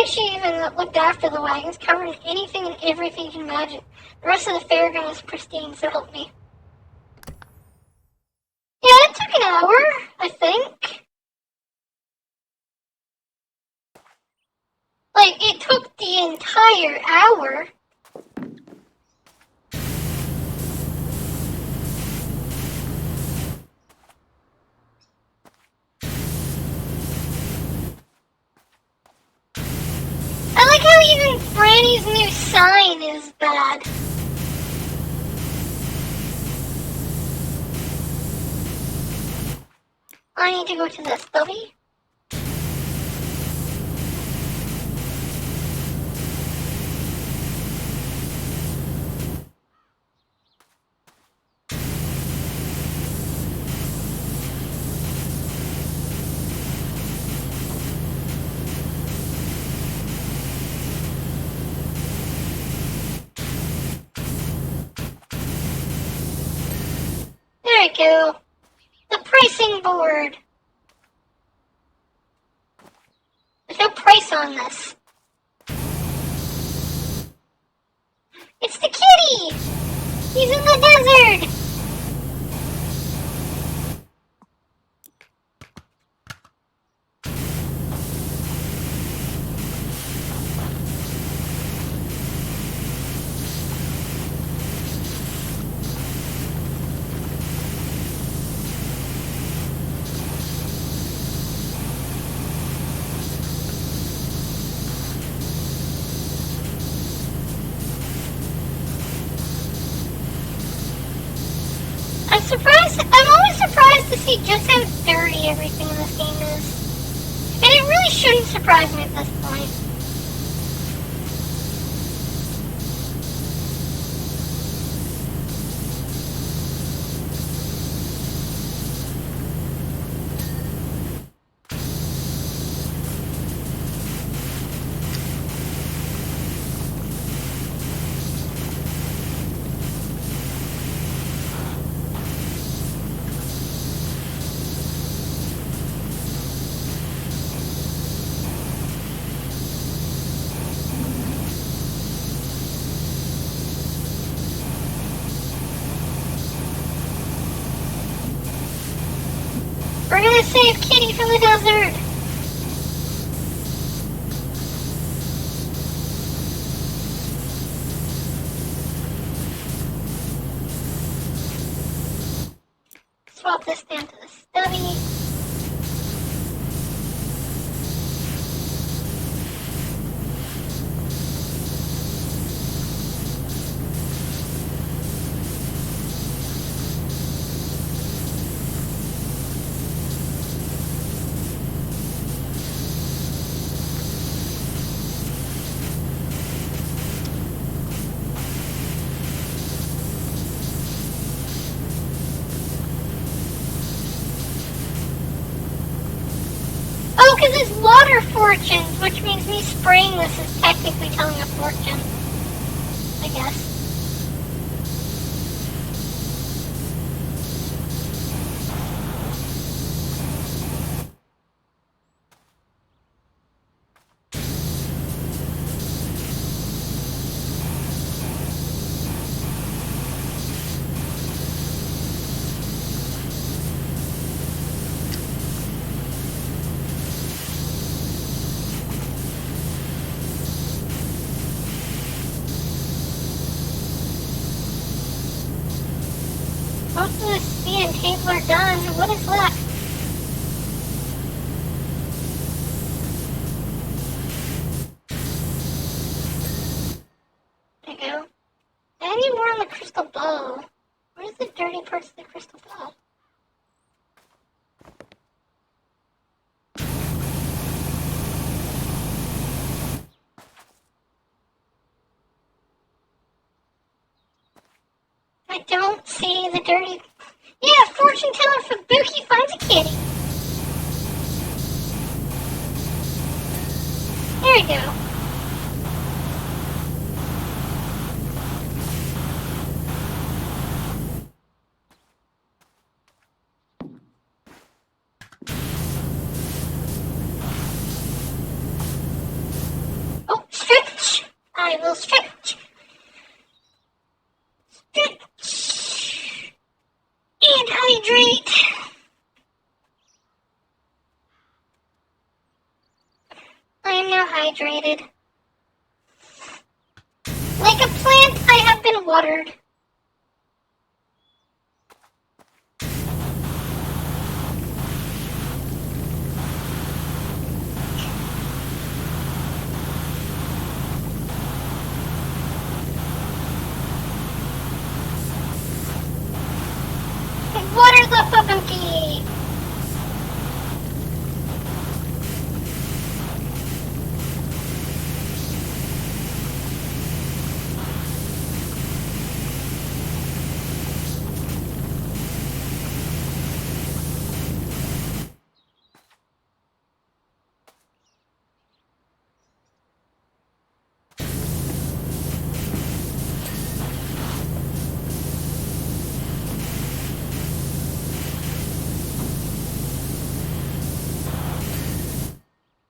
she even looked after the wagons, covered in anything and everything you can imagine. The rest of the fairground was pristine, so help me. Yeah, it took an hour, I think. Like, it took the entire hour. I like how even Franny's new sign is bad. I need to go to the study. There we go. The pricing board. There's no price on this. It's the kitty! He's in the desert! I'm always surprised to see just how dirty everything in this game is. And it really shouldn't surprise me at this point. We're gonna save Kitty from the desert! Swap this down to the study. Oh, because it's water fortunes, which means me spraying this is technically telling a fortune. I guess. Most of the sea and table are done. What is left? There you go. I need more on the crystal ball. Where's the dirty parts of the crystal ball? I don't see the dirty... Yeah, fortune teller Fubuki finds a kitty. There we go. now hydrated. Like a plant, I have been watered. Water the Fubuki!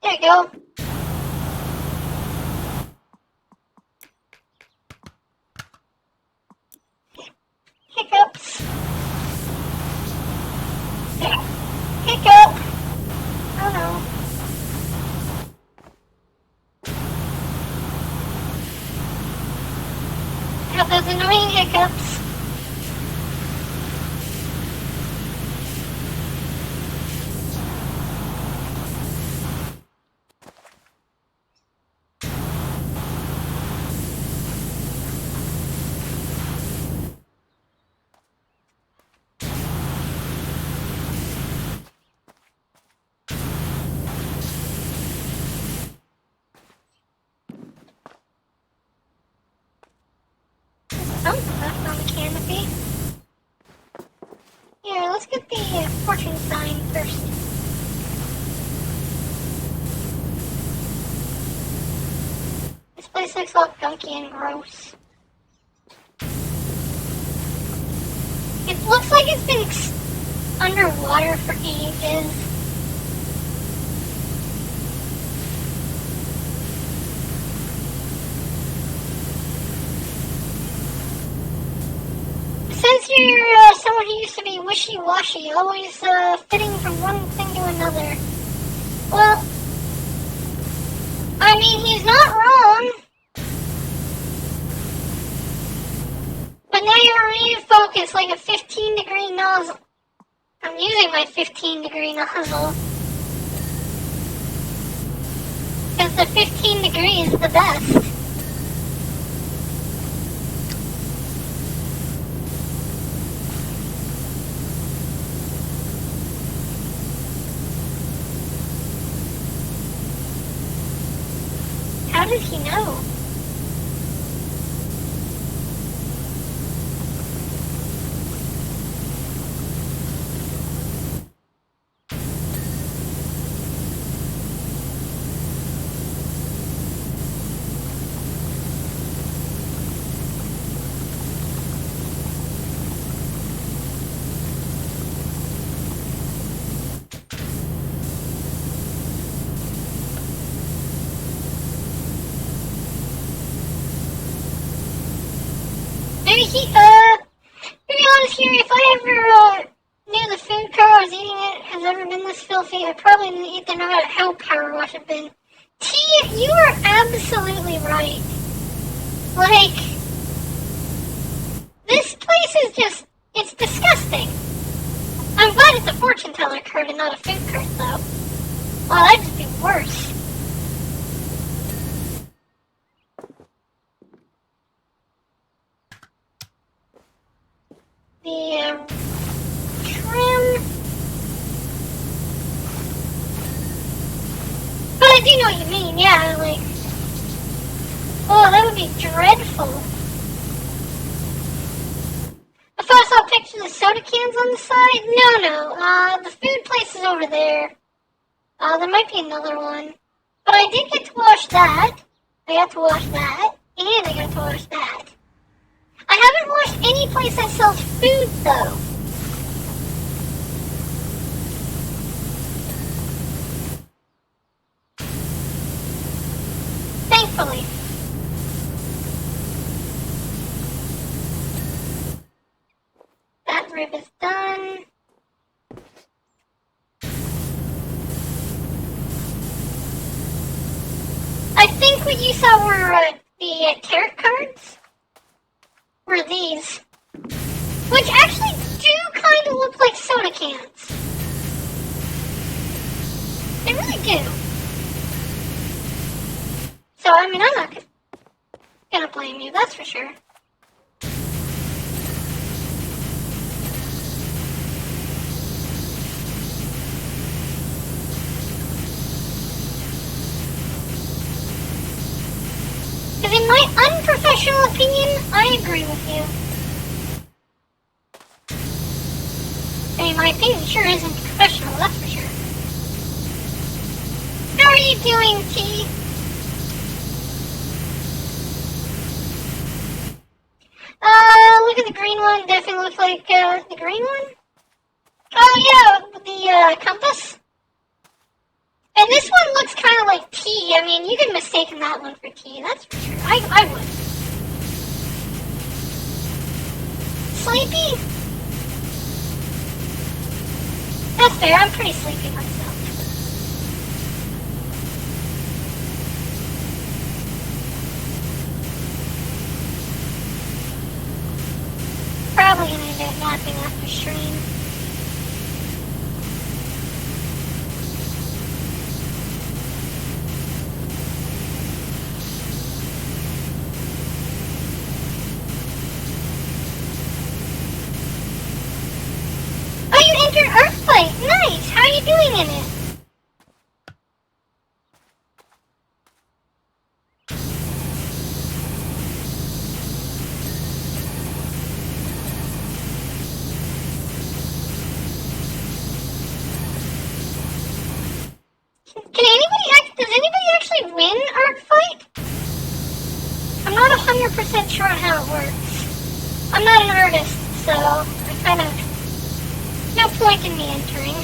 There you go. Hiccups. There. Hiccup. Oh no. Have those annoying hiccups. Something left on the canopy. Here, let's get the fortune sign first. This place looks all gunky and gross. It looks like it's been underwater for ages. Since you're someone who used to be wishy-washy, always fitting from one thing to another. Well, I mean, he's not wrong. But now you're refocused like a 15-degree nozzle. I'm using my 15-degree nozzle. Because the 15 degree is the best. How does he know? To be honest here, if I ever knew the food car I was eating it has ever been this filthy, I probably didn't eat them no matter how power wash had been. T, you are absolutely right. Like, this place is just, it's disgusting. I'm glad it's a fortune teller cart and not a food cart, though. Well, that'd just be worse. The trim. But I do know what you mean, yeah, like. Oh, that would be dreadful. I thought I saw pictures of soda cans on the side. No. The food place is over there. There might be another one. But I did get to wash that. I got to wash that. And I got to wash that. I haven't washed any place that sells food, though. Thankfully. That rib is done. think what you saw were the tarot cards. Were these. Which actually do kind of look like soda cans. They really do. So, I mean, I'm not gonna blame you, that's for sure. Because in my unprofessional opinion, I agree with you. I mean, my opinion sure isn't professional, that's for sure. How are you doing, T? Look at the green one. Definitely looks like, the green one? Oh, yeah, the, compass. And this one looks kind of like T. I mean, you could mistake that one for T, that's for sure. I would. Sleepy? That's fair, I'm pretty sleepy myself. Probably gonna end up napping after stream. Oh, you entered Earthquake! Nice! How are you doing in it? Does anybody actually win Art Fight? I'm not 100% sure on how it works. I'm not an artist, so I kind of... no point in me entering.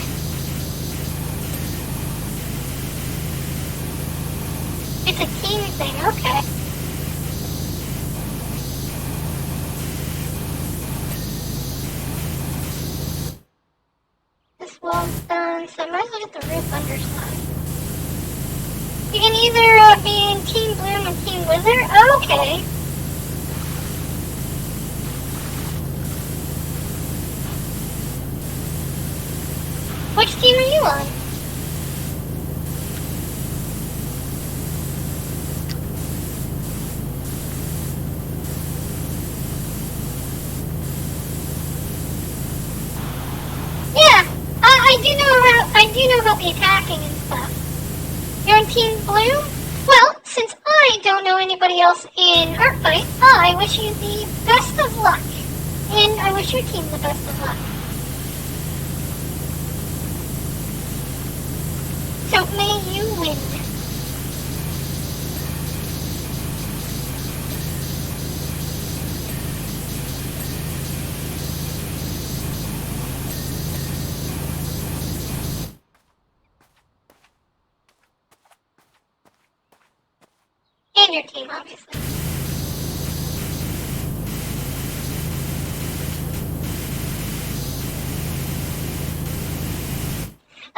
It's a team thing, okay. This wall's done, so I might as well get the roof underside. You can either be in Team Bloom or Team Wither? Oh, okay. Which team are you on? Yeah, I do know about the attacking and stuff. You're in Team Blue? Well, since I don't know anybody else in Arcfight, I wish you the best of luck. And I wish your team the best of luck. So may you win. And your team, obviously.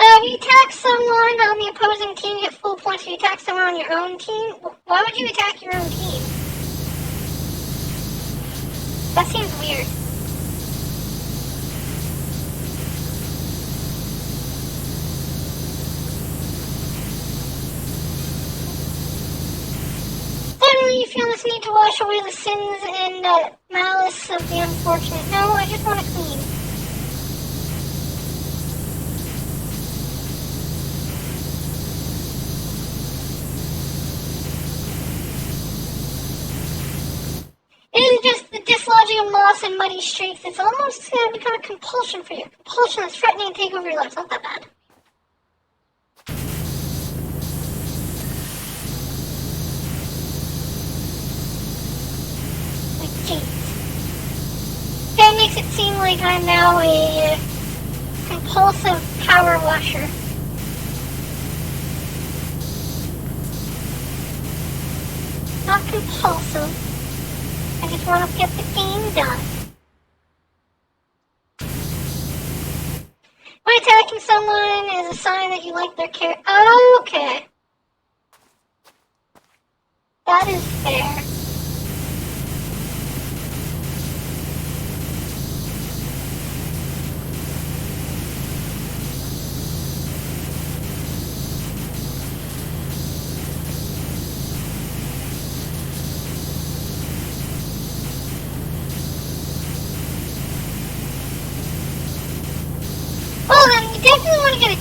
If you attack someone on the opposing team, you get full points. If you attack someone on your own team, why would you attack your own team? That seems weird. Suddenly you feel this need to wash away the sins and malice of the unfortunate. No, I just want to clean. It isn't just the dislodging of moss and muddy streaks, it's almost going to become a compulsion for you. Compulsion that's threatening to take over your life. It's not that bad. Like, jeez. That makes it seem like I'm now a compulsive power washer. Not compulsive. I just want to get the game done. When attacking someone is a sign that you like their character. Oh, okay. that is fair. Well, then you definitely want to get it,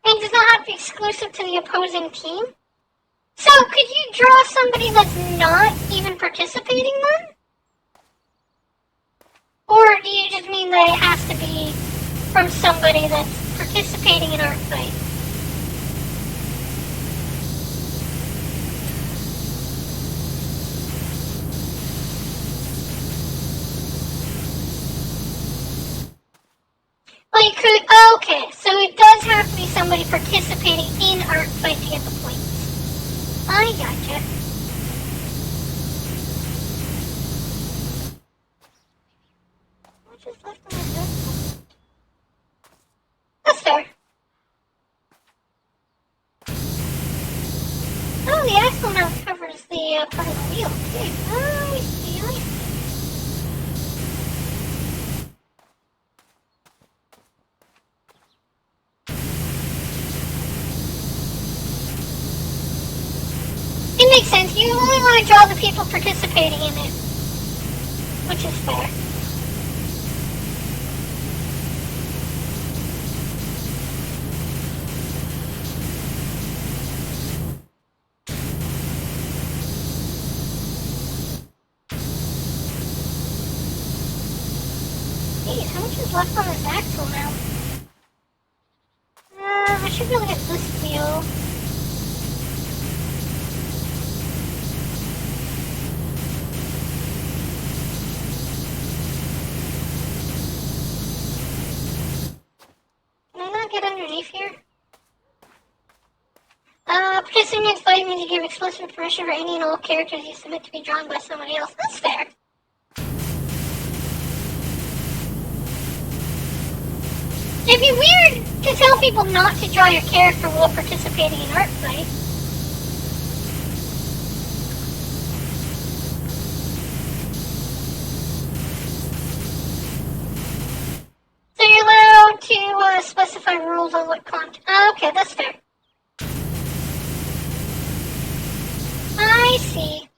and does not have to be exclusive to the opposing team. So, could you draw somebody that's not even participating then? Or do you just mean that it has to be from somebody that's participating in Art Fight? Well, you could, okay, so it does have to be somebody participating in Art Fight to get the points. I gotcha. Which is left on my desk? That's fair. Oh, the axle now covers the part of the wheel, too. Oh, I see, I see. It makes sense. You only want to draw the people participating in it, which is fair. Geez, how much is left on this axle now? I should be able to get this wheel. Can I not get underneath here? Participating in fight means you give explicit permission for any and all characters you submit to be drawn by somebody else. That's fair. It'd be weird to tell people not to draw your character while participating in Art Fight. So you're allowed to specify rules on what content. Okay, that's fair. I see.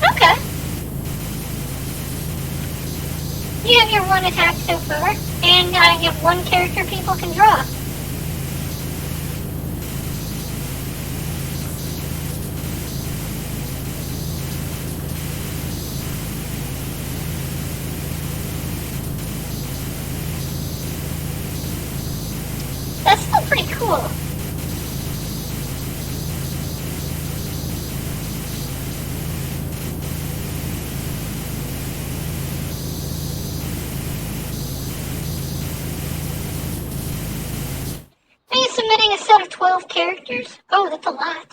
Okay. You have your one attack so far, and you have one character people can draw. That's still pretty cool. Are you submitting a set of 12 characters? Oh, that's a lot.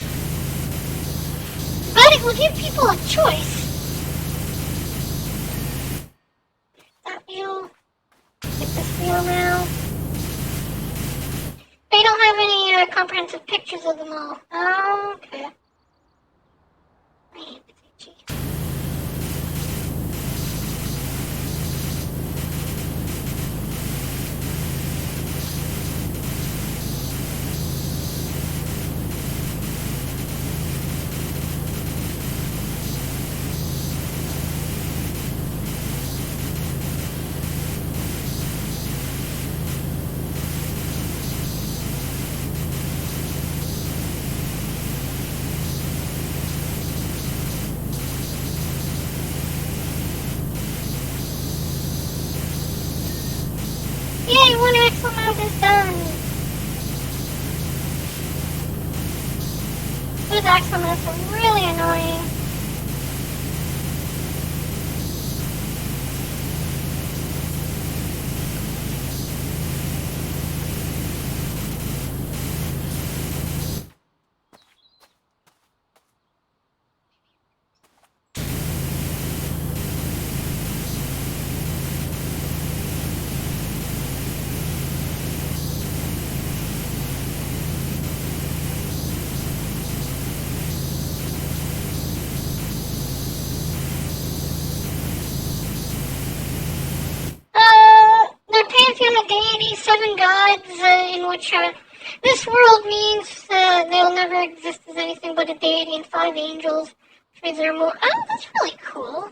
But it will give people a choice. That wheel. Get this wheel now. They don't have any comprehensive pictures of them all. Oh, okay. Man, it's itchy. Yay, one axle mount is done! Those axle mounts are really annoying. seven gods, in which this world means they'll never exist as anything but a deity and five angels, which means there are more. Oh, that's really cool.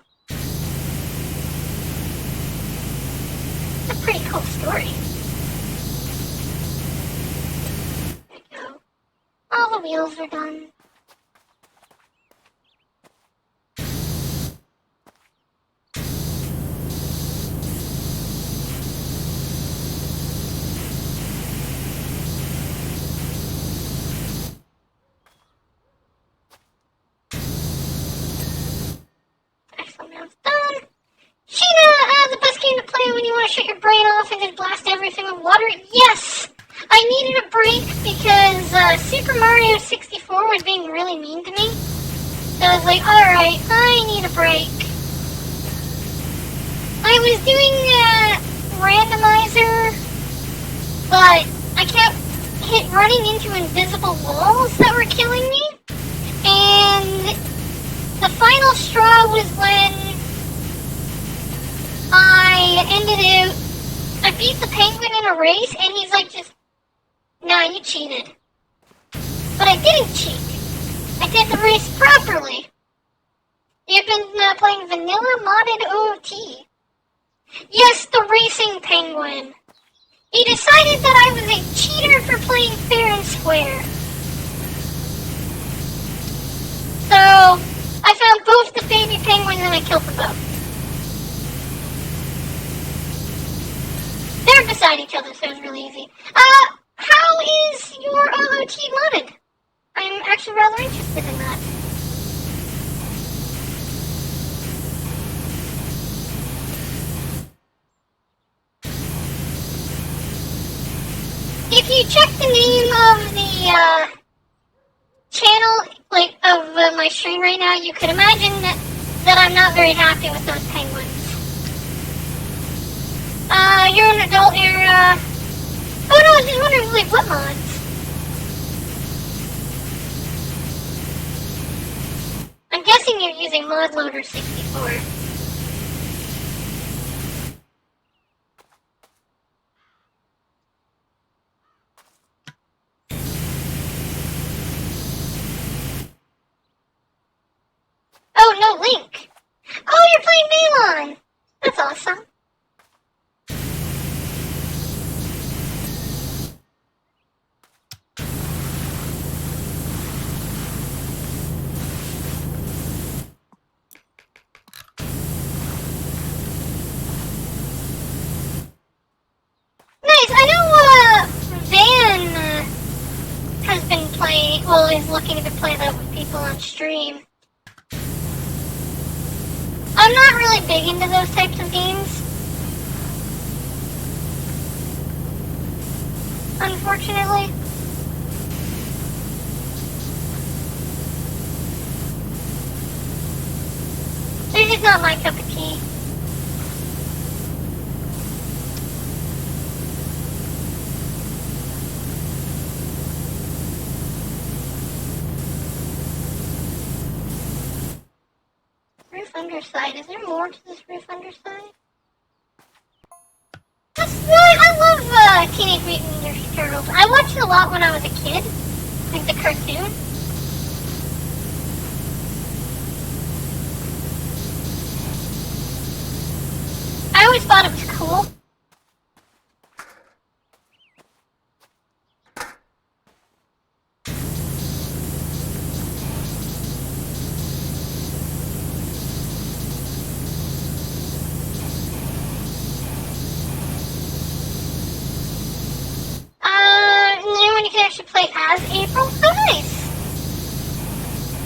It's a pretty cool story. There you go. All the wheels are done. Excellent, now it's done. Sheena, the best game to play when you want to shut your brain off and just blast everything with water? Yes! I needed a break because Super Mario 64 was being really mean to me. So I was like, alright, I need a break. I was doing randomizer, but I kept running into invisible walls that were killing me. And the final straw was when I beat the penguin in a race, and he's like, nah, you cheated. But I didn't cheat. I did the race properly. You've been playing vanilla modded OOT. Yes, the racing penguin. He decided that I was a cheater for playing fair and square. So, I found both the baby penguins and I killed them both. They're beside each other, so it was really easy. How is your OOT modded? I'm actually rather interested in that. If you check the name of the channel, of my stream right now, you could imagine that I'm not very happy with those penguins. You're an adult era. Oh no, I was just wondering, what mods? I'm guessing you're using ModLoader 64. Oh, no Link! Oh, you're playing Balon! That's awesome. Nice, I know, Van, has been playing, is looking to play that with people on stream. I'm not really big into those types of games. Unfortunately. They're just not my cup of tea. Roof underside. Is there more to this roof underside? I love Teenage Mutant Ninja Turtles. I watched it a lot when I was a kid, like the cartoon. I always thought it was cool. Actually play as April? So nice!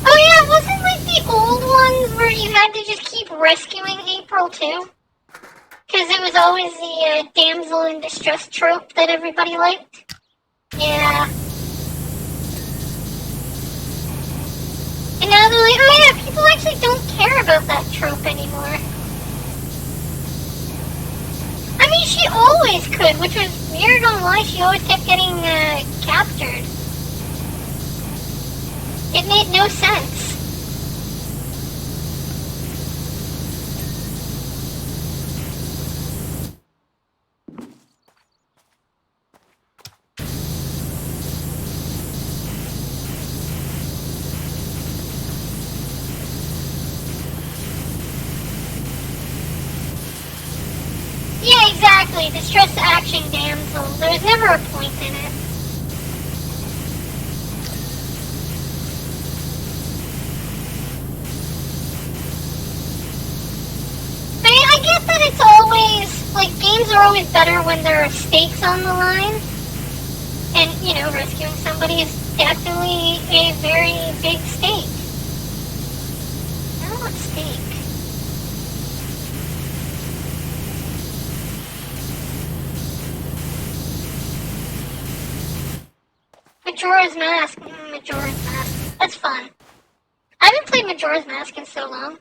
Oh yeah, wasn't like the old ones where you had to just keep rescuing April too? Because it was always the damsel in distress trope that everybody liked? Yeah. And now they're like, oh yeah, people actually don't care about that trope anymore. I mean, she always could, which was weird on why she always kept getting captured. It made no sense. exactly. Distress action damsel. There's never a point in it. I get that it's always, like, games are always better when there are stakes on the line. And, you know, rescuing somebody is definitely a very big stake. I don't want stake. Majora's Mask. Majora's Mask. That's fun. I haven't played Majora's Mask in so long.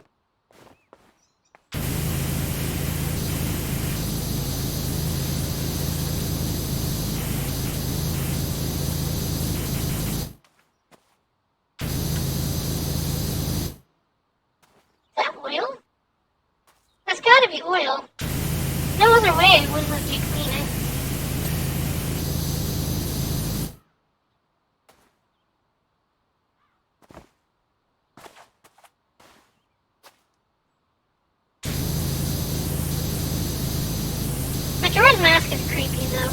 Is that oil? That's gotta be oil. No other way it wouldn't let you clean it. Majora's Mask is creepy, though.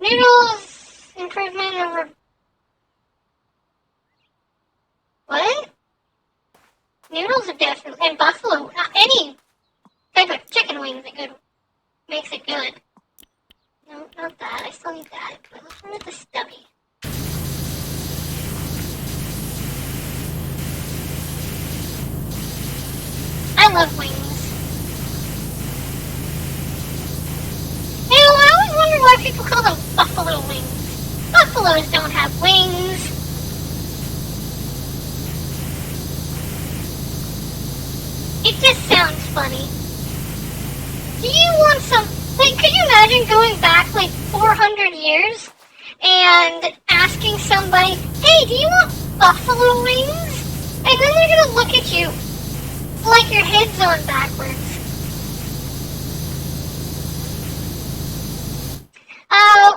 Noodles improvement over... What? Noodles are definitely... And buffalo... any type of chicken wings that good makes it good. No, not that. I still need that. But let's run with the stubby. I love wings. You know, I always wonder why people call them buffalo wings. Buffaloes don't have wings. It just sounds funny. Do you want some... Like, could you imagine going back, like, 400 years and asking somebody, hey, do you want buffalo wings? And then they're gonna look at you like your head's on backwards.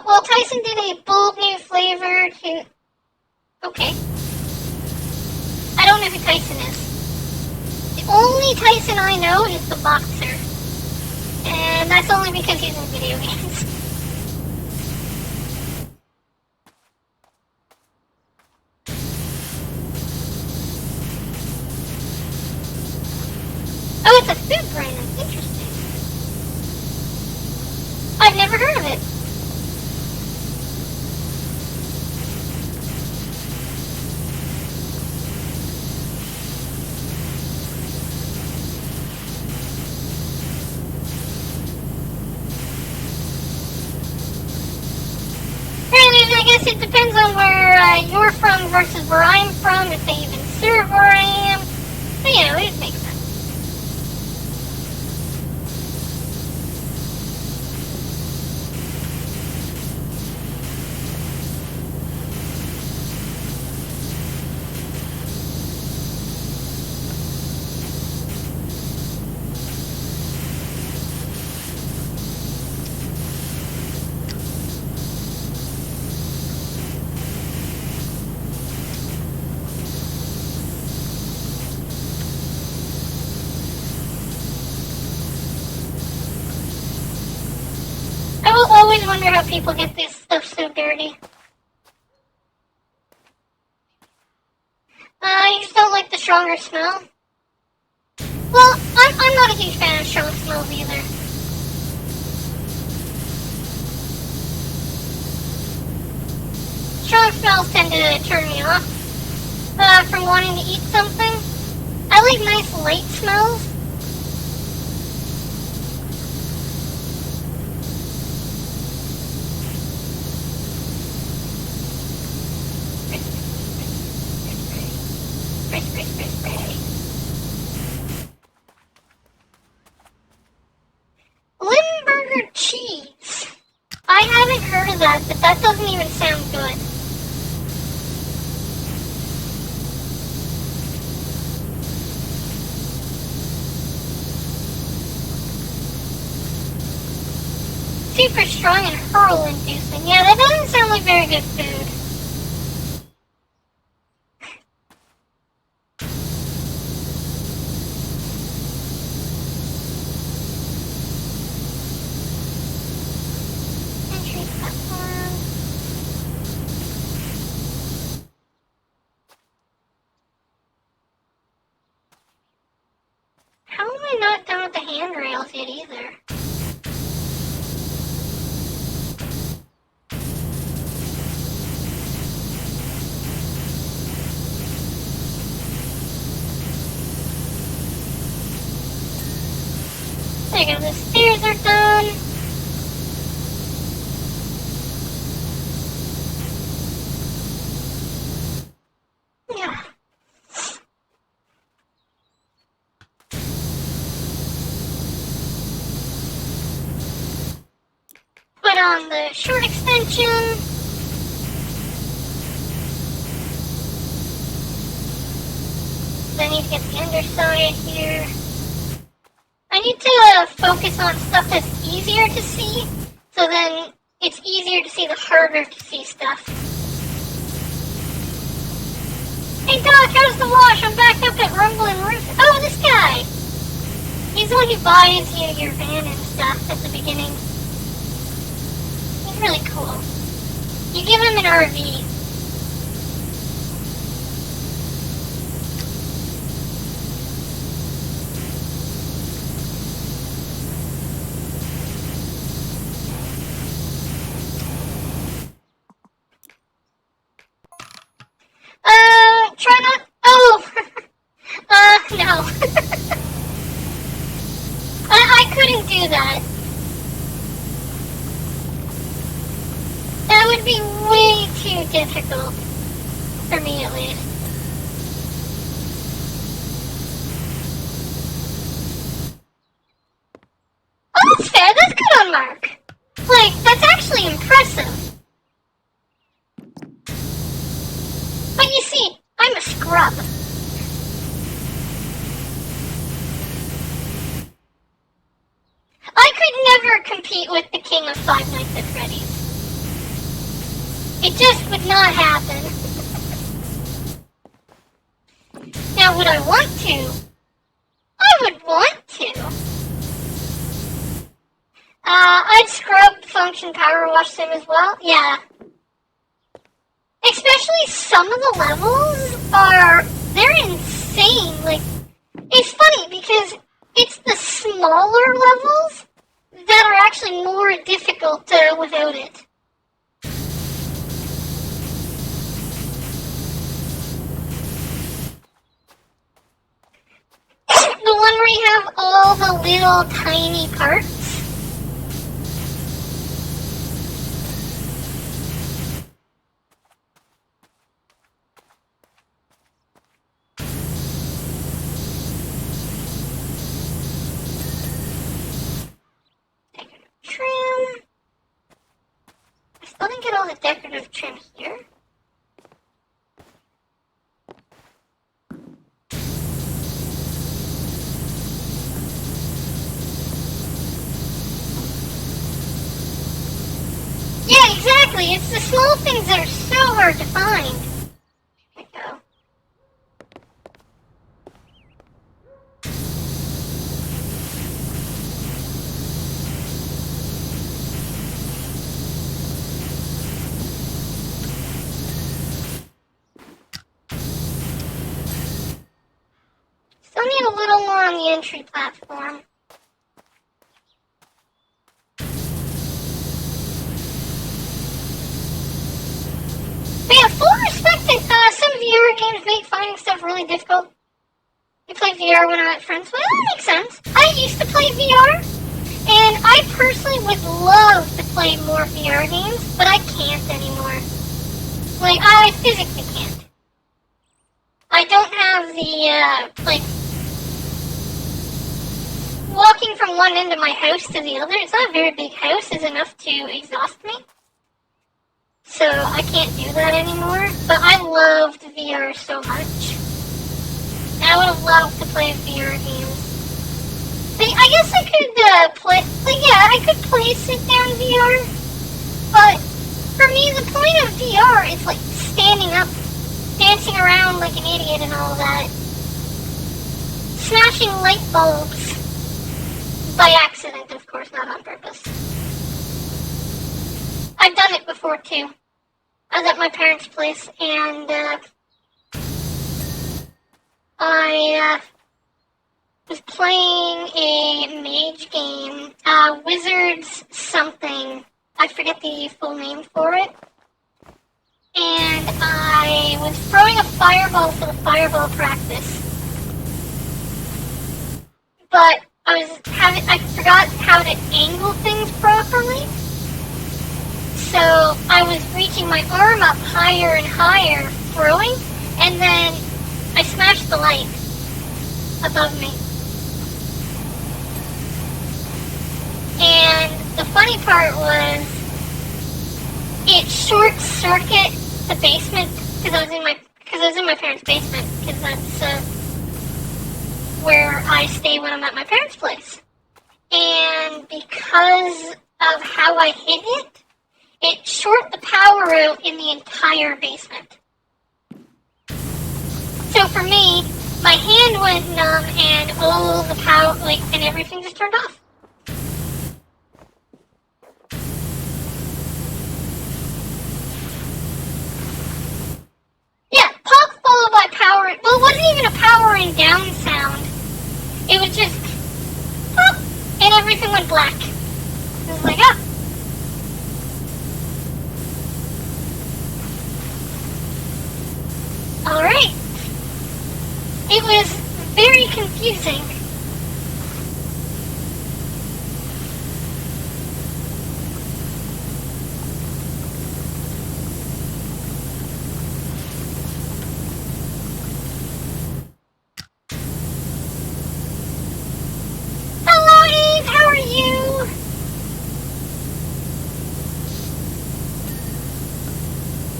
Well, Tyson did a bold new flavor to... Okay. I don't know who Tyson is. The only Tyson I know is the boxer. And that's only because he's in video games. Oh, it's a food brand. Interesting. I've never heard of it. I guess it depends on where you're from versus where I'm from, if they even serve where I am. But, you know, it makes sense. I always wonder how people get this stuff so dirty. You just don't like the stronger smell? Well, I'm not a huge fan of strong smells either. Strong smells tend to turn me off from wanting to eat something. I like nice light smells. Limburger cheese. I haven't heard of that, but that doesn't even sound good. Super strong and hurl inducing. Yeah, that doesn't sound like very good food. got done with the handrails yet either. There you go, the stairs are done. Yeah. Put on the short extension. Then I need to get the underside here. I need to focus on stuff that's easier to see, so then it's easier to see the harder to see stuff. Hey Doc, how's the wash? I'm back up at Rumbling Roof. Oh, this guy! He's the one who buys you your van and stuff at the beginning. He's really cool. You give him an RV. Try not... Oh! No. I couldn't do that. That would be way too difficult. For me, at least. Oh, that's fair. That's good on Mark. Like, that's actually impressive. But you see, I'm a scrub. I could never compete with the king of Five Nights at Freddy's. It just would not happen. Now, would I want to? I would want to. I'd scrub Function Power Wash Sim as well. Yeah. Especially some of the levels they're insane. Like, it's funny because it's the smaller levels that are actually more difficult without it. The one where you have all the little tiny parts. Trim. I still didn't get all the decorative trim here. Yeah, exactly. It's the small things that are so hard to find. Here we go. Still need a little more on the entry platform. But yeah, full respect that some VR games make finding stuff really difficult. You play VR when I'm at friends? Well, that makes sense. I used to play VR, and I personally would love to play more VR games, but I can't anymore. Like, I physically can't. I don't have the, walking from one end of my house to the other, it's not a very big house, is enough to exhaust me. So I can't do that anymore, but I loved VR so much. I would have loved to play VR games. But I guess I could play, I could play sit-down VR, but for me the point of VR is like standing up, dancing around like an idiot and all that. Smashing light bulbs. By accident, of course, not on purpose. I've done it before, too. I was at my parents' place, and, was playing a mage game, Wizards something. I forget the full name for it. And I was throwing a fireball for the fireball practice. But I forgot how to angle things properly. So I was reaching my arm up higher and higher, throwing, and then I smashed the light above me. And the funny part was, it short-circuited the basement because I was in my parents' basement, because that's where I stay when I'm at my parents' place. And because of how I hit it, it shorted the power out in the entire basement. So for me, my hand went numb and all the power, and everything just turned off. Yeah, pop followed by power. Well, it wasn't even a powering down sound. It was just pop, and everything went black. It was like, ah. Alright. It was very confusing. Hello, Eve, how are you?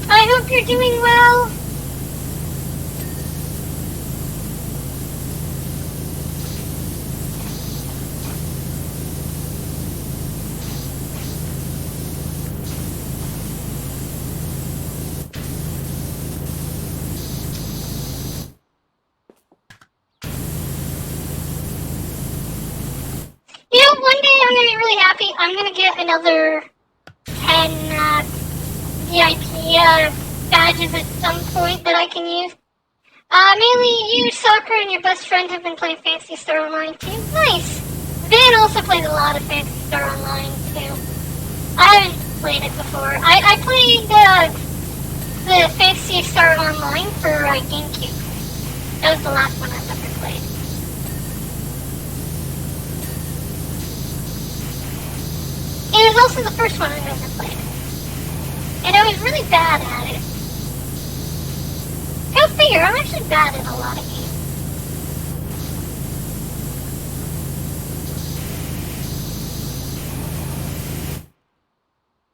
I hope you're doing well. You know, one day I'm going to be really happy. I'm going to get another 10 VIP badges at some point that I can use. Mainly you, Soccer, and your best friend have been playing Phantasy Star Online too. Nice. Vin also plays a lot of Phantasy Star Online too. I haven't played it before. I played the Phantasy Star Online for GameCube. That was the last one I've ever played. It was also the first one I've ever played. And I was really bad at it. Go figure, I'm actually bad at a lot of games.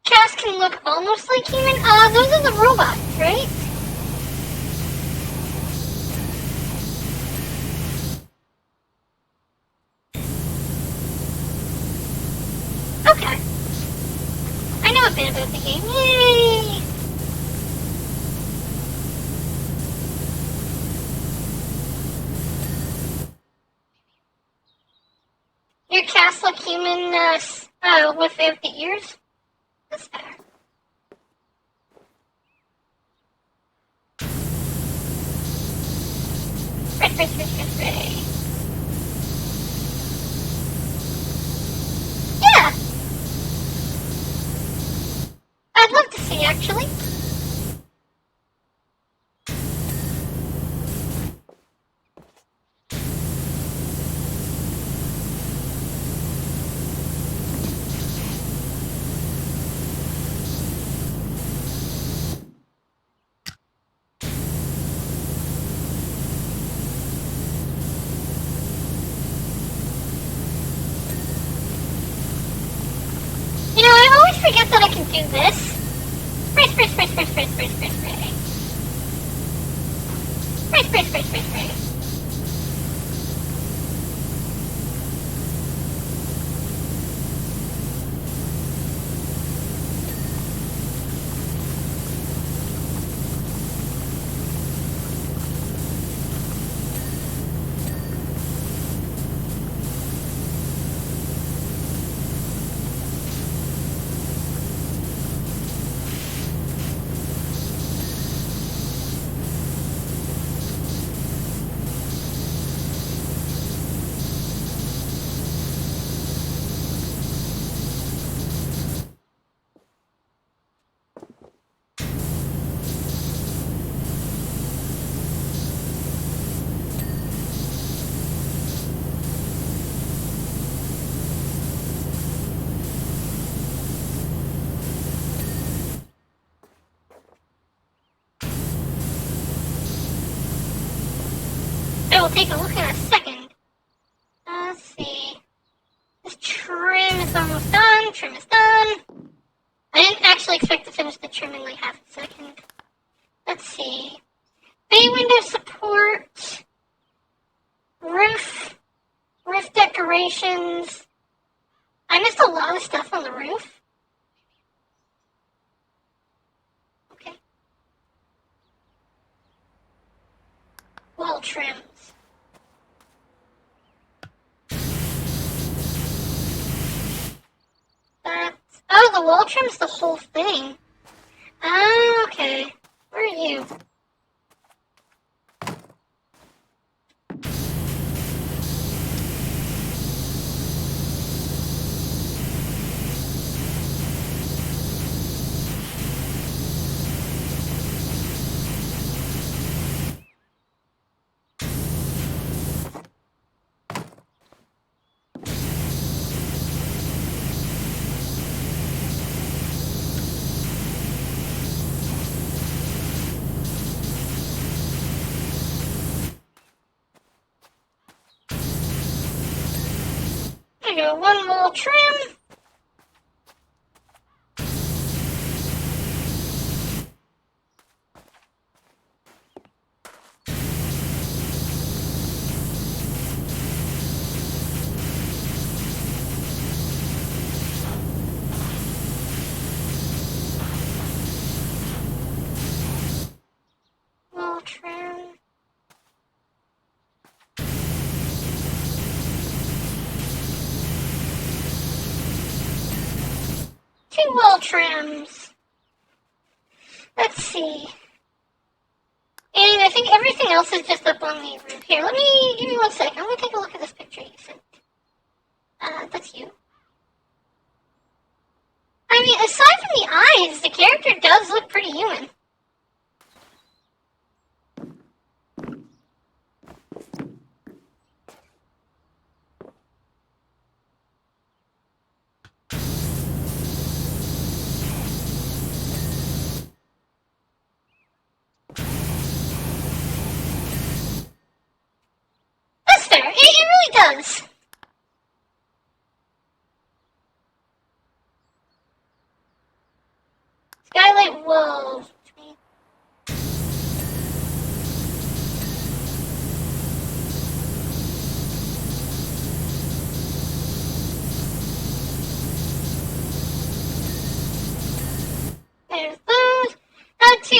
Cats can look almost like human. Those are the robots, right? Okay. I know a bit about the game. Yay! Your cats look human, without the ears? That's fair. Right. Yeah! I'd love to see, actually. You know, I always forget that I can do this. Spray. Spray. I'll take a look in a second. Let's see. This trim is almost done. Trim is done. I didn't actually expect to finish the trim in like half a second. Let's see. Bay window support. Roof decorations. I missed a lot of stuff on the roof. Okay. Wall trims. Oh, the wall trim's the whole thing. Oh, okay. Where are you? There we go, one wall trim. Wall trim. Two wall trims. Let's see. And I think everything else is just up on the roof. Here, give me 1 second. I'm gonna take a look at this picture you sent. That's you. I mean, aside from the eyes, the character does look pretty human. That's fair. It really does. Skylight walls. There's those. Had to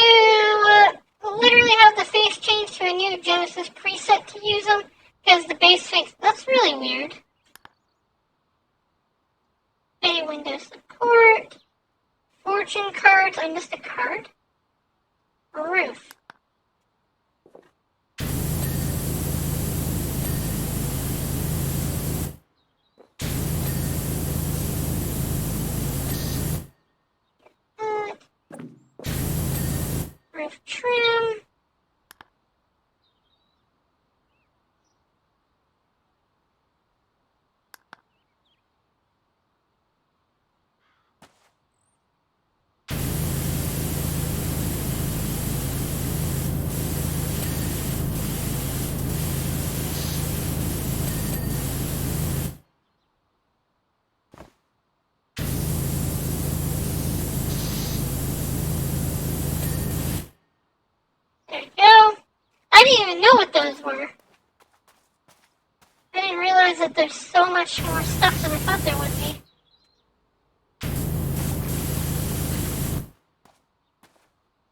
literally have the face change to a new Genesis preset to use them, because the base face, that's really weird. Bay window support. Fortune cards. I missed a card. Roof. Roof trim. There you go. I didn't even know what those were. I didn't realize that there's so much more stuff than I thought there would be.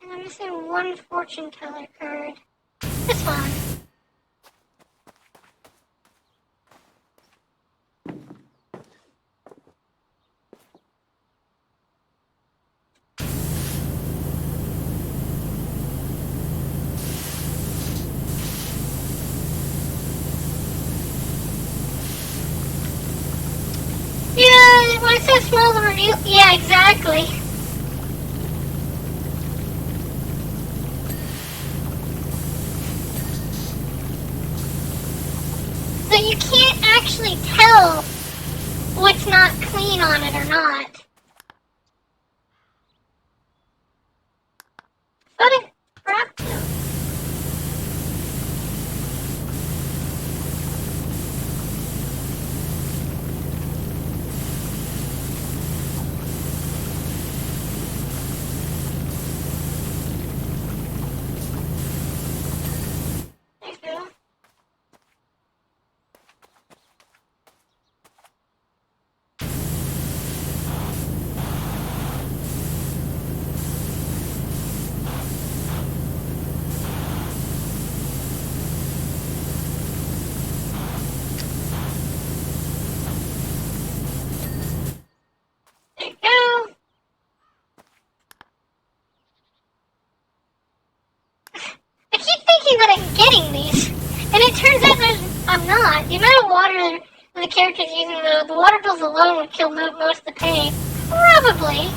And I'm missing one fortune teller card. It's fine. Yeah, when it says small the review, yeah, exactly. So you can't actually tell what's not clean on it or not. But it crap. not. The amount of water the character's using, the water bills alone would kill most of the pay. Probably.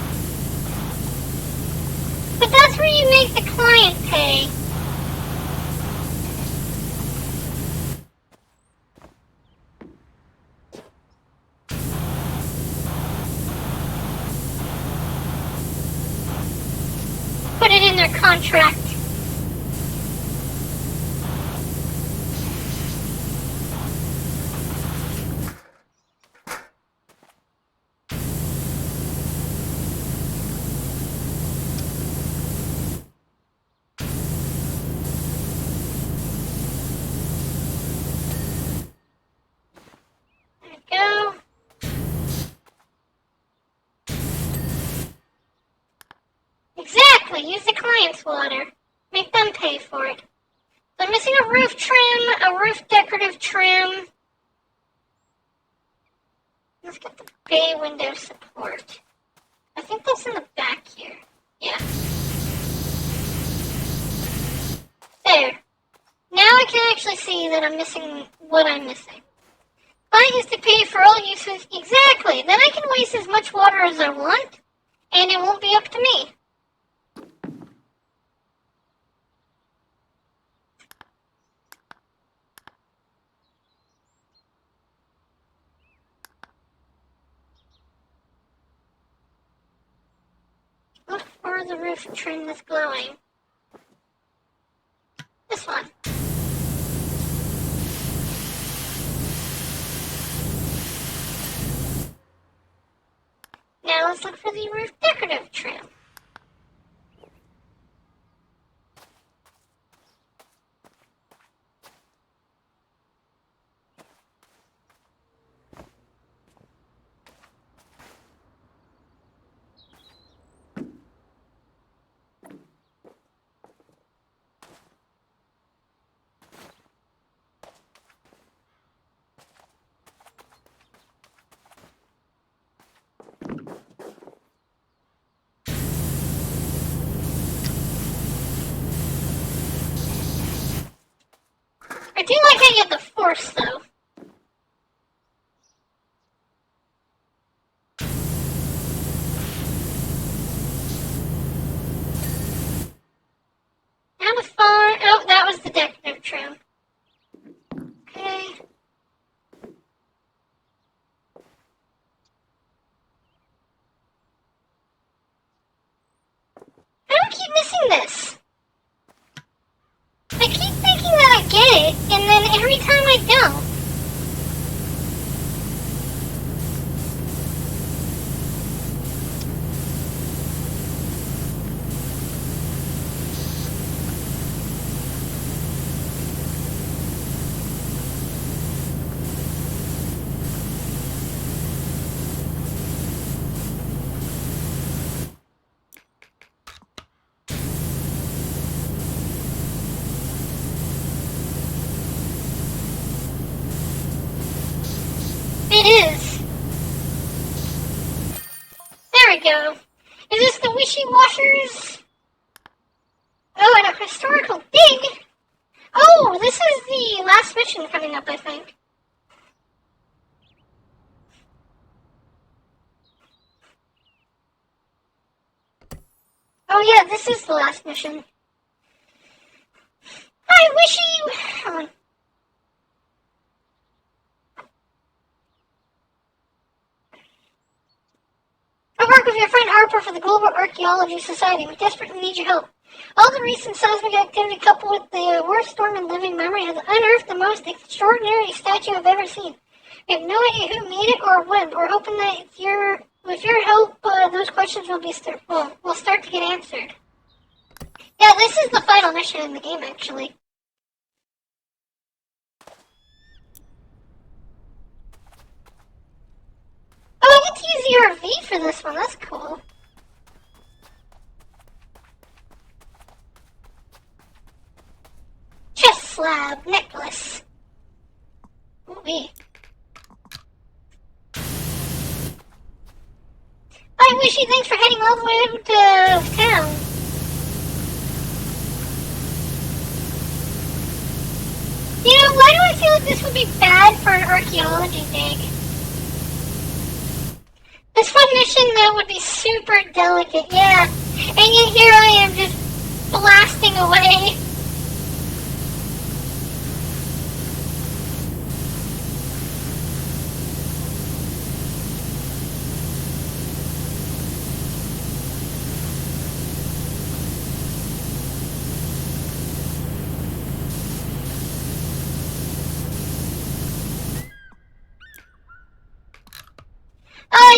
But that's where you make the client pay. Put it in their contract. Go. Exactly, use the client's water. Make them pay for it. So I'm missing a roof trim, a roof decorative trim. Let's get the bay window support. I think that's in the back here. Yeah. There. Now I can actually see that I'm missing what I'm missing. Client used to pay for all uses. Exactly. Then I can waste as much water as I want, and it won't be up to me. Look for the roof trim that's glowing. This one. Now let's look for the roof decorative trim. I do like how you have the force, though. How far? Oh, that was the decorative trim. Okay. I don't keep missing this. I keep thinking that I get it, and then every time I don't. It is. There we go. Is this the wishy washers? Oh, and a historical dig? Oh, this is the last mission coming up, I think. Oh yeah, this is the last mission. I wish you... I work with your friend Harper for the Global Archaeology Society. We desperately need your help. All the recent seismic activity coupled with the worst storm in living memory has unearthed the most extraordinary statue I've ever seen. We have no idea who made it or when. We're hoping that with your help, those questions will start to get answered. Yeah, this is the final mission in the game, actually. Oh, I get to use the RV for this one. That's cool. Chest slab necklace. Ooh-wee. I wish you thanks for heading all the way over to town. You know, why do I feel like this would be bad for an archaeology dig. This one mission, though, would be super delicate, yeah. And yet here I am just blasting away.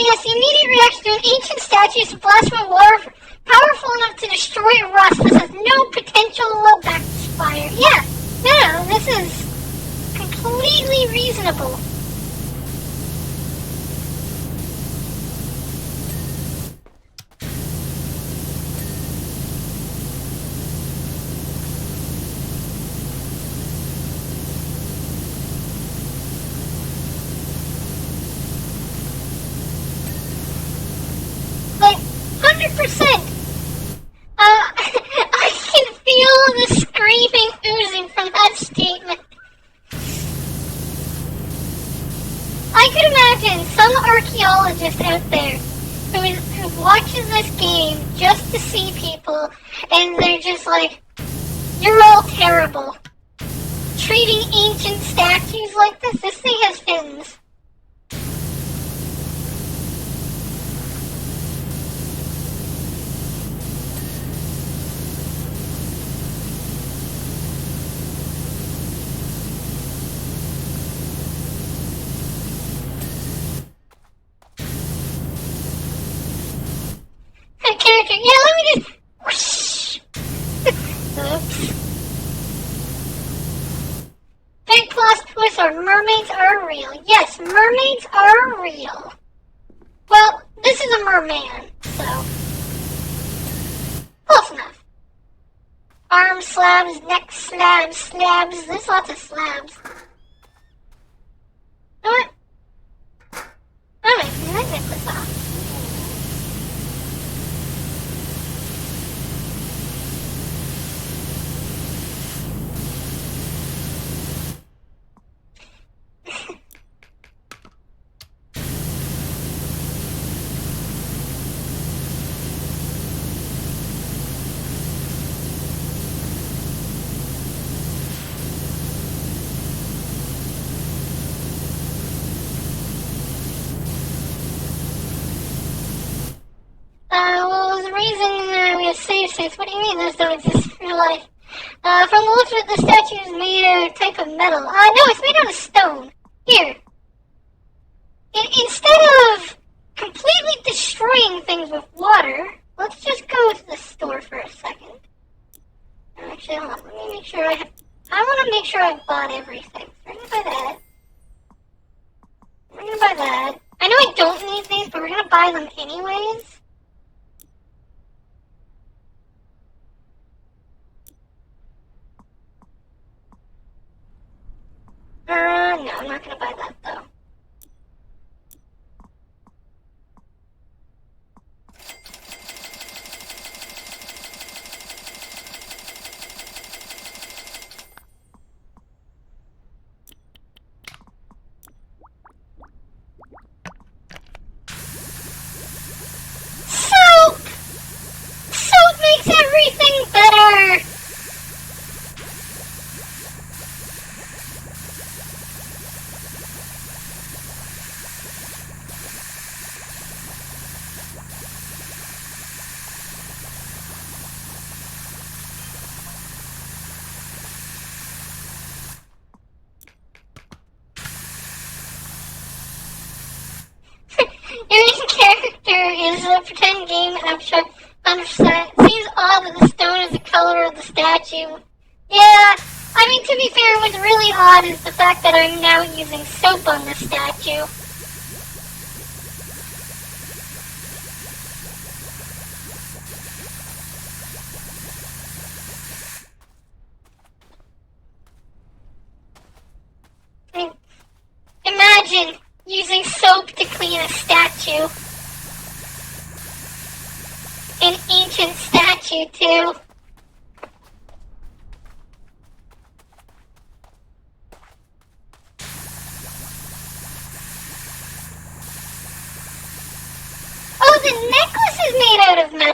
Yes, the immediate reaction to an ancient statue is blast with water powerful enough to destroy rust. This has no potential backfire. Yeah, no, this is completely reasonable. Like, 100%. I can feel the screaming oozing from that statement. I could imagine some archaeologist out there who watches this game just to see people, and they're just like, you're all terrible. Treating ancient statues like this? This thing has fins. Character. Yeah, let me just... Whoosh. Oops. Big plus twist are mermaids are real. Yes, mermaids are real. Well, this is a merman, so... close enough. Arm slabs, neck slabs. There's lots of slabs. You know what? I'm gonna take that necklace off. Well, the reason we have save states, what do you mean those don't exist in real life? From the looks of it, the statue is made out of a type of metal. No, it's made out of stone. Here. Instead of completely destroying things with water, let's just go to the store for a second. Actually, hold on, let me make sure I want to make sure I've bought everything. We're gonna buy that. We're gonna buy that. I know I don't need these, but we're gonna buy them anyways. No, I'm not gonna buy that though. Soap! Soap makes everything better! Your main character is a pretend game abstract understand. It seems odd that the stone is the color of the statue. Yeah, I mean, to be fair, what's really odd is the fact that I'm now using soap on the statue. I mean, imagine using soap to clean a statue. An ancient statue, too.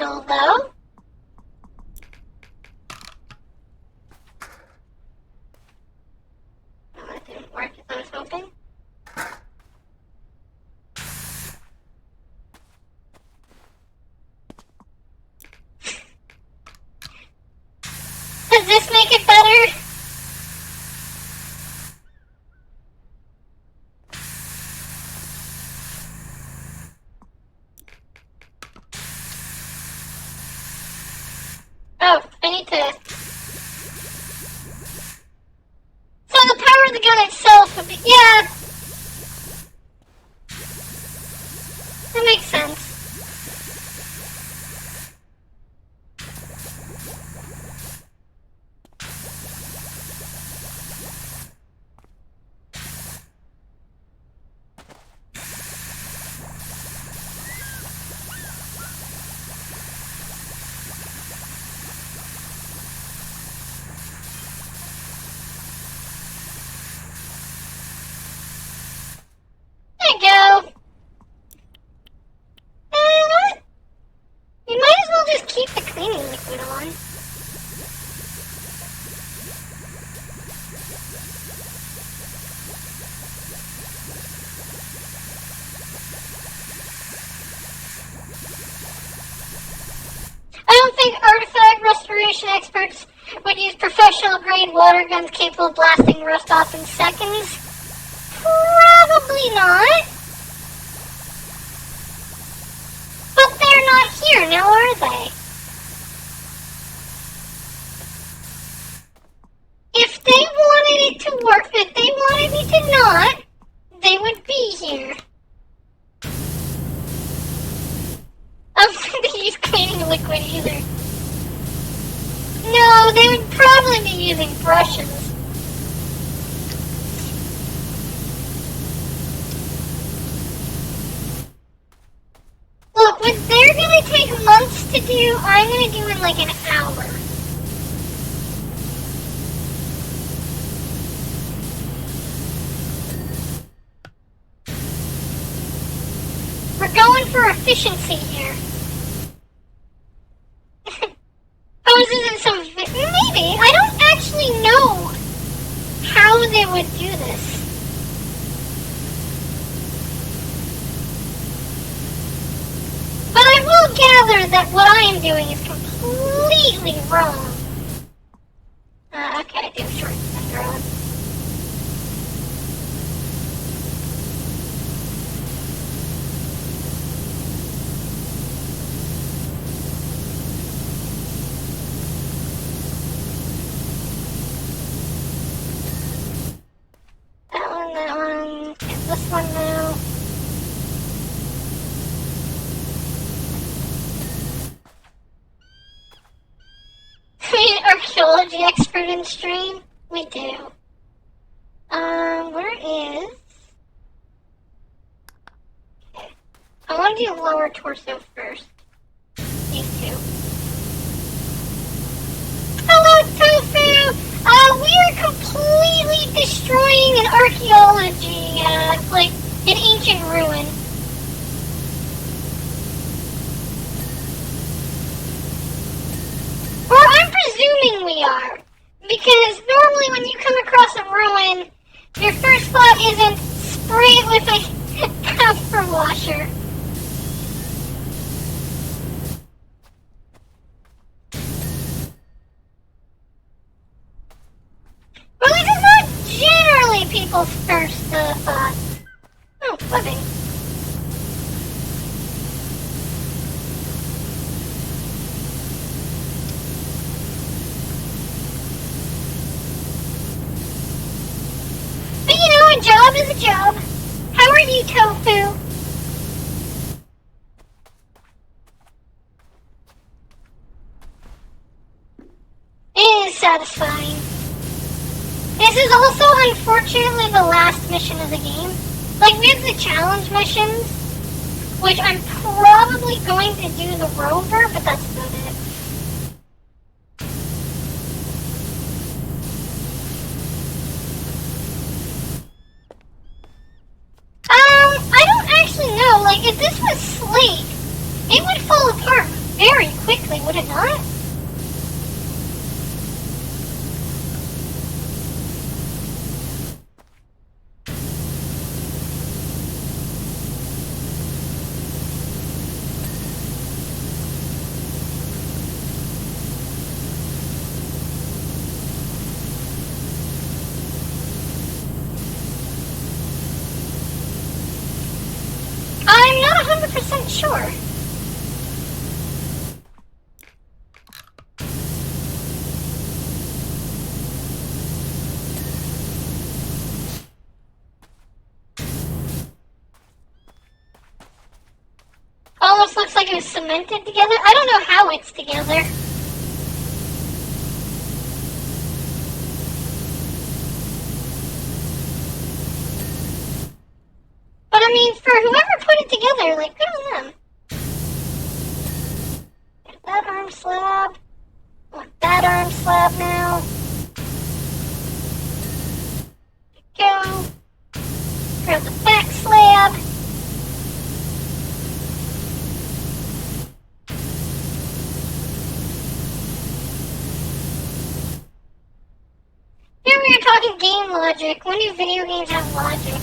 metal, though. Oh, that didn't work as I was hoping. Does this make it better? Oh, I need to... So the power of the gun itself would be... Yeah. That makes sense. There you go. You might as well just keep the cleaning liquid on. I don't think artifact restoration experts would use professional grade water guns capable of blasting rust off in seconds. Probably not. But they're not here now, are they? If they wanted it to work, if they wanted me to not, they would be here. I don't think they use cleaning liquid either. No, they would probably be using brushes. Look, what they're gonna take months to do, I'm gonna do in like an hour. We're going for efficiency here. Oh, this isn't some... Maybe. I don't actually know how they would do this. But I will gather that what I am doing is completely wrong. Okay, I do short thunder on. That one. Get this one now. We an archaeology expert in stream? We do. Where is... Okay. I want to do lower torso first. These two. Hello, Tofu! We are completely destroying an archaeology, like, an ancient ruin. Or I'm presuming we are. Because normally when you come across a ruin, your first thought isn't spray it with a copper washer. Well, this is not generally people's first thought. Oh, living. But you know, a job is a job. How are you, Tofu? It is satisfying. This is also, unfortunately, the last mission of the game. Like, we have the challenge missions, which I'm probably going to do the rover, but that's about it. I don't actually know. Like, if this was Slate, it would fall apart very quickly. Sure. Almost looks like it was cemented together. I don't know how it's together. But I mean, for whoever put it together, like, good on them. Get that arm slab. Want that arm slab now. Go. Grab the back slab. Here we are talking game logic. When do video games have logic?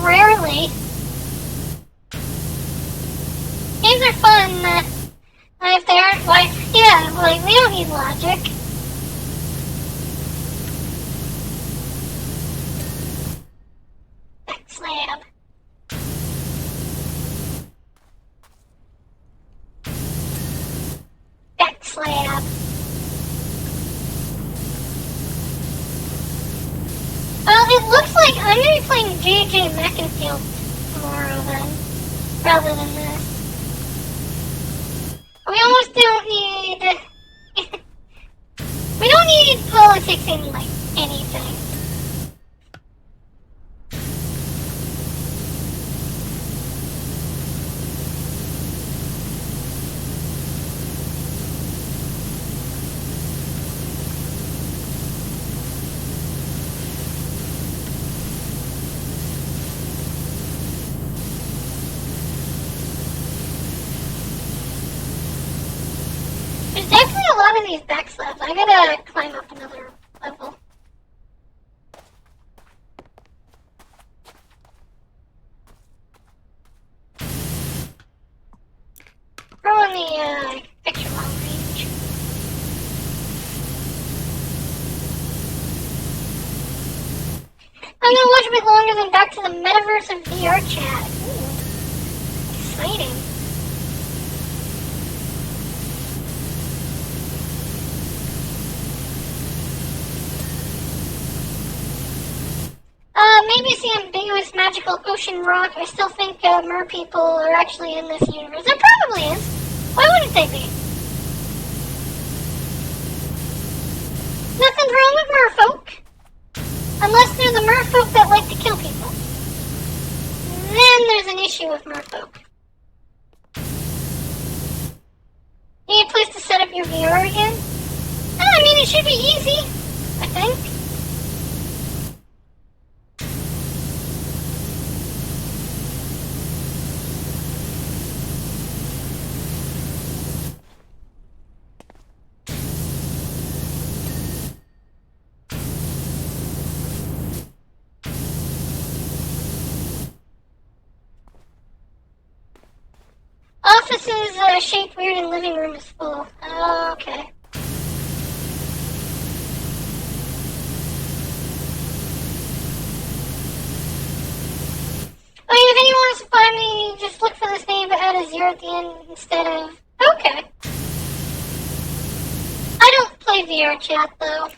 Rarely. Games are fun, if they aren't, like, yeah, like, they don't need logic. Back slab. Back slab. Well, it looks like I'm going to be playing J.J. Mackinfield tomorrow, then, rather than this. We almost don't need... we don't need politics in, like, anything. There's definitely a lot of these back slabs. I gotta climb up another level. Throw in the extra long range. I'm gonna watch a bit longer than Back to the Metaverse of VR chat. Ooh, exciting. Maybe see ambiguous magical ocean rock. I still think mer people are actually in this universe. There probably is. Why wouldn't they be? Nothing's wrong with merfolk. Unless they're the merfolk that like to kill people. Then there's an issue with merfolk. Need a place to set up your VR again? I mean, it should be easy, I think. Office is shaped weird and living room is full. Oh, okay. I mean, if anyone wants to find me, just look for this name but add a 0 at the end instead of... Okay. I don't play VR chat, though.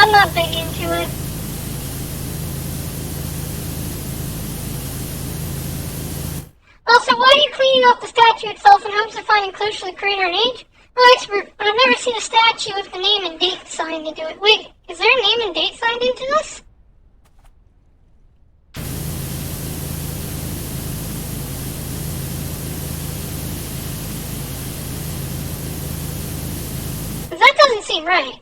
I'm not big into it. Also, why are you cleaning up the statue itself in hopes of finding clues to the creator and age? I'm an expert, but I've never seen a statue with the name and date signed into it. Wait, is there a name and date signed into this? Because that doesn't seem right.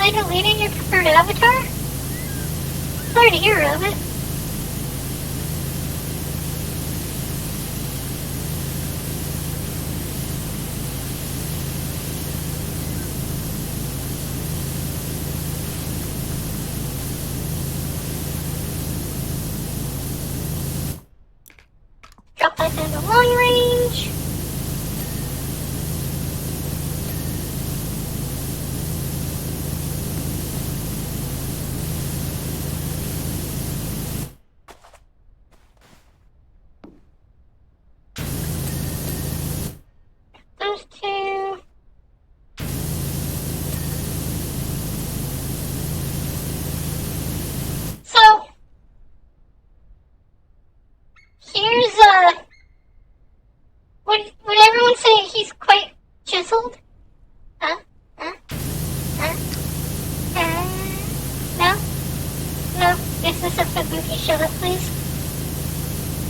Why deleting your preferred avatar? Sorry to hear of it. Drop that down to long range. Those two. So, here's would everyone say he's quite chiseled? Huh? Huh? Huh? No? No? Is this a Fubuki? Shut up, please.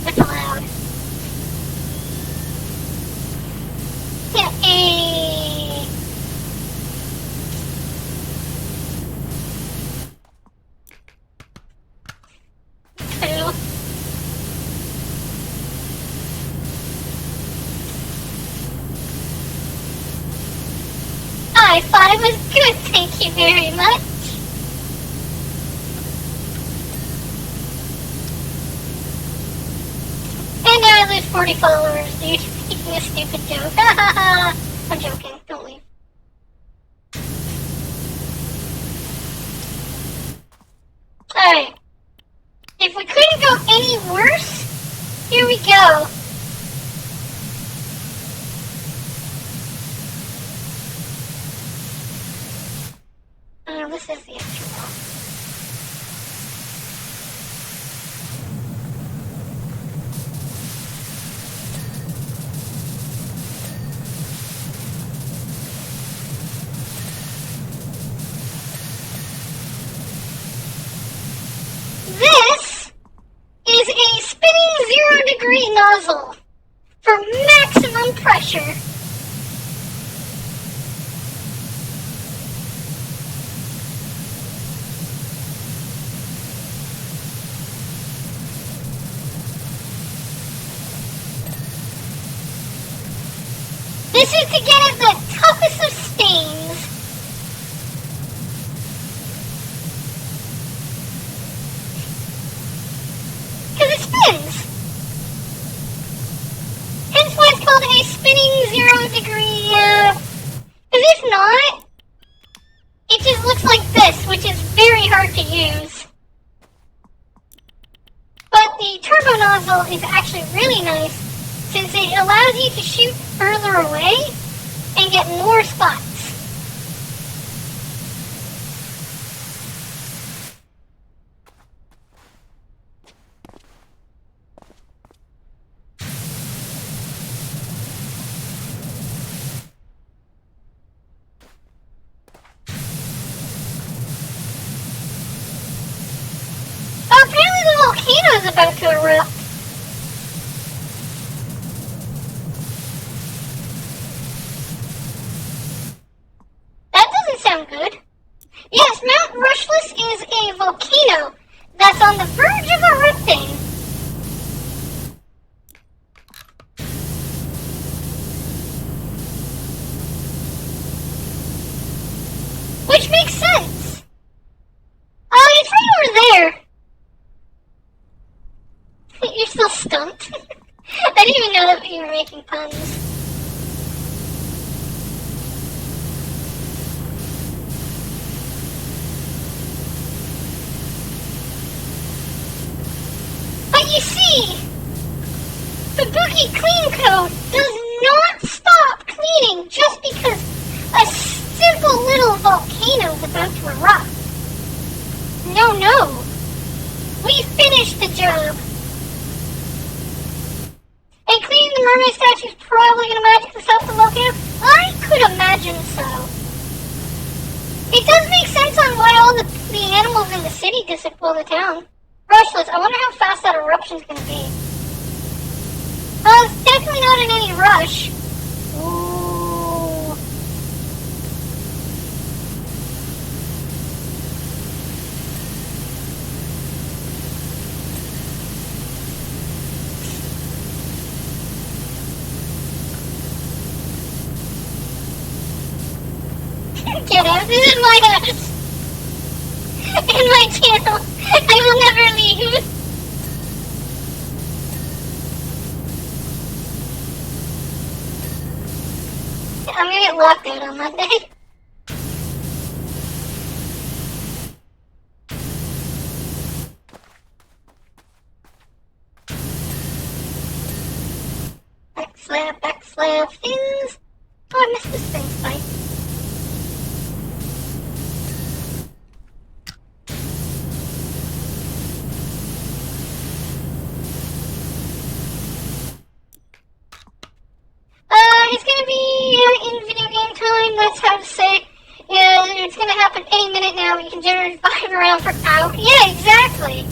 It's allowed. Yeah, Two. I thought it was good, thank you very much. And now I lose 40 followers, dude. Making a stupid joke. I'm joking, don't leave. Alright. If we couldn't go any worse, here we go. Oh, this is the extra wall. This is a spinning 0-degree nozzle for maximum pressure. This is to get at the toughest of stains. Because it spins. Hence why it's called a spinning 0-degree, because if not, it just looks like this, which is very hard to use. But the turbo nozzle is actually really nice, since it allows you to shoot further away and get more spots. Apparently the volcano is about to erupt. That doesn't sound good. Yes, Mount Rushless is a volcano that's on the verge of erupting. Which makes sense. Oh, it's right over there. You're still stumped. I didn't even know that you were making puns. But you see, Fubuki Clean Code does not stop cleaning just because a simple little volcano is about to erupt. No. We finished the job. And cleaning the mermaid statue is probably going to magically stop the volcano? I could imagine so. It does make sense on why all the animals in the city disappear the town. Rushless, I wonder how fast that eruption's going to be. Well, it's definitely not in any rush. Ooh. Get out. This is my house. And my channel. I will never leave. I'm gonna get locked out on Monday. Backslap, fins. Oh, I missed this thing spike. He's gonna be in video game time, that's how to say. Yeah, it's gonna happen any minute now. You can generate 5 around for hours. Yeah, exactly.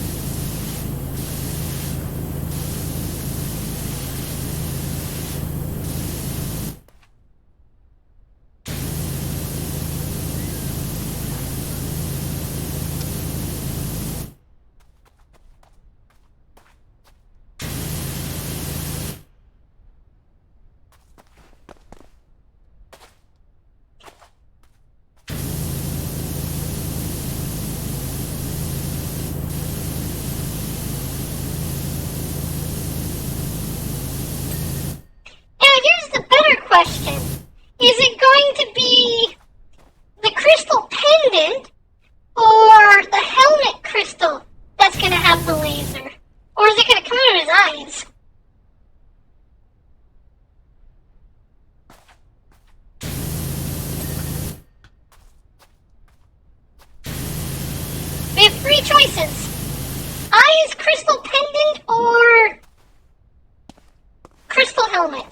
Here's the better question. Is it going to be the crystal pendant or the helmet crystal that's going to have the laser? Or is it going to come out of his eyes? We have 3 choices. Eyes, crystal pendant, or crystal helmet.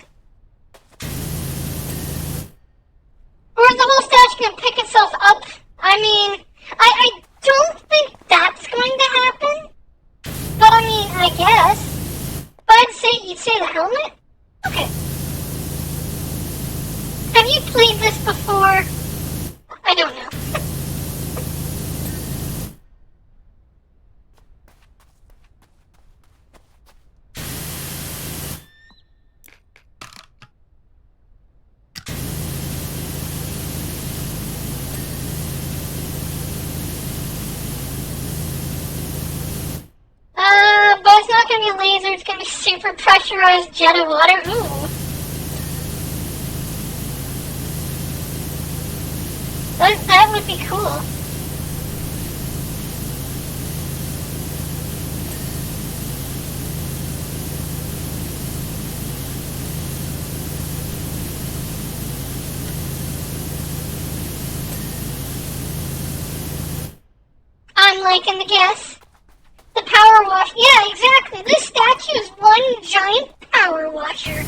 Or is the whole statue gonna pick itself up? I mean, I don't think that's going to happen. But I mean, I guess. But you'd say the helmet? Okay. Have you played this before? I don't know. But it's not gonna be a laser, it's gonna be super pressurized jet of water. Ooh. That would be cool. I'm liking the guess. The power wash. Yeah, exactly. This statue is one giant power washer.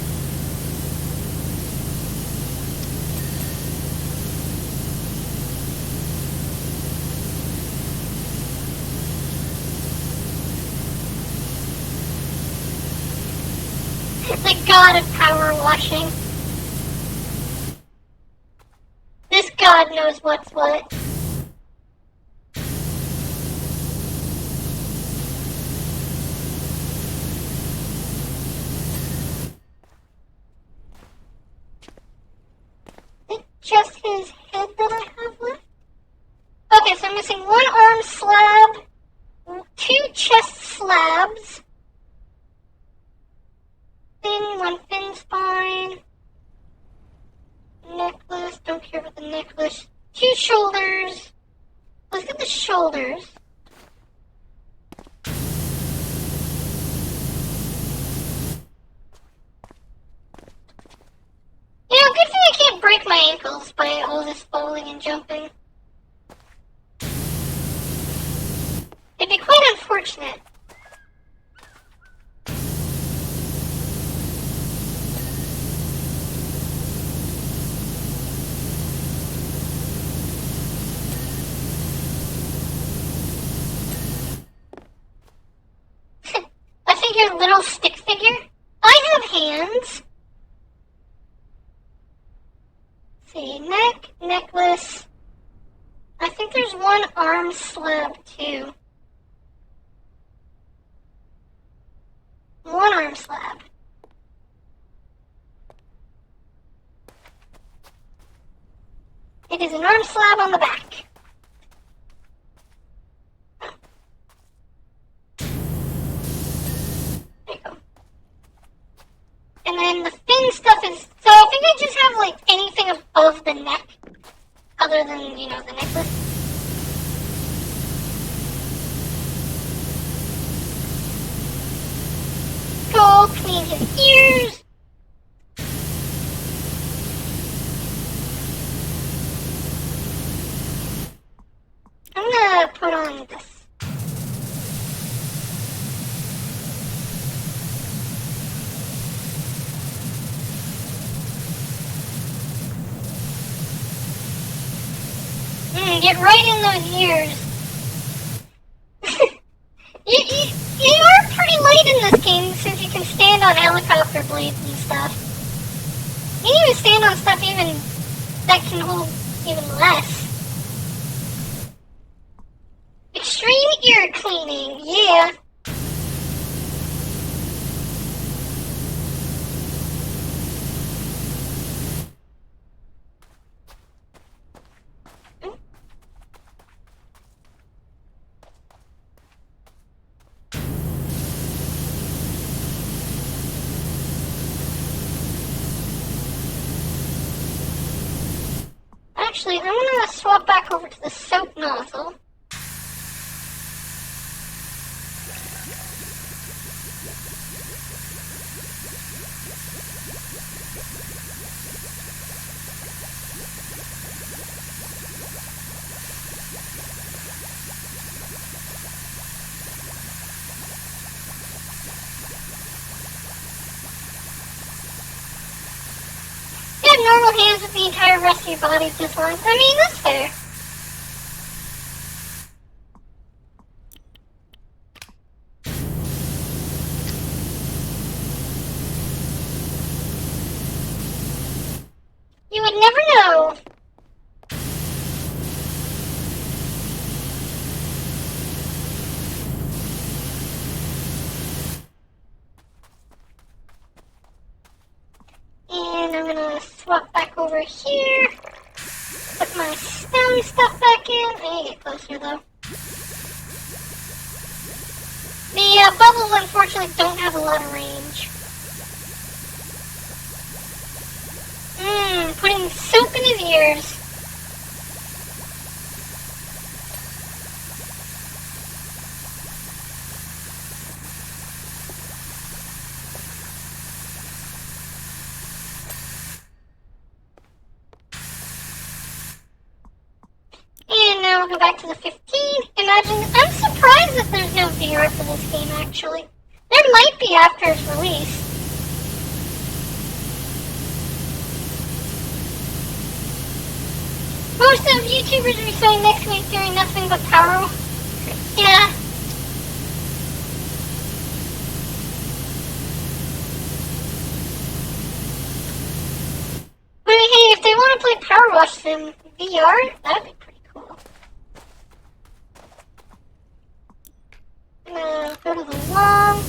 The god of power washing. This god knows what's what. Just his head that I have left? Okay, so I'm missing 1 arm slab, 2 chest slabs, one fin spine, necklace, don't care about the necklace, 2 shoulders. Let's get the shoulders. You know, good thing I can't break my ankles by all this falling and jumping. It'd be quite unfortunate. I figure little stick figure. I have hands. See, neck, necklace. I think there's 1 arm slab too. 1 arm slab. It is an arm slab on the back. There you go. And then the fin stuff is... So I think I just have, like, anything above the neck. Other than, you know, the necklace. Go clean his ears. I'm gonna put on this. Get right in those ears. You are pretty light in this game since you can stand on helicopter blades and stuff. You can even stand on stuff even that can hold even less. Extreme ear cleaning, yeah. Actually, I'm gonna swap back over to the soap nozzle. Normal hands with the entire rest of your body just once. I mean, that's fair. You would never know. And I'm gonna swap back over here. Put my STEM stuff back in. I need to get closer though. The bubbles unfortunately don't have a lot of range. Putting soap in his ears. And now we'll go back to the 15. Imagine, I'm surprised that there's no VR for this game actually. There might be after its release. Most of YouTubers are spending next week doing nothing but power. Yeah. But hey, if they want to play Power Wash Sim VR, that'd be pretty cool. I'm gonna go to the long.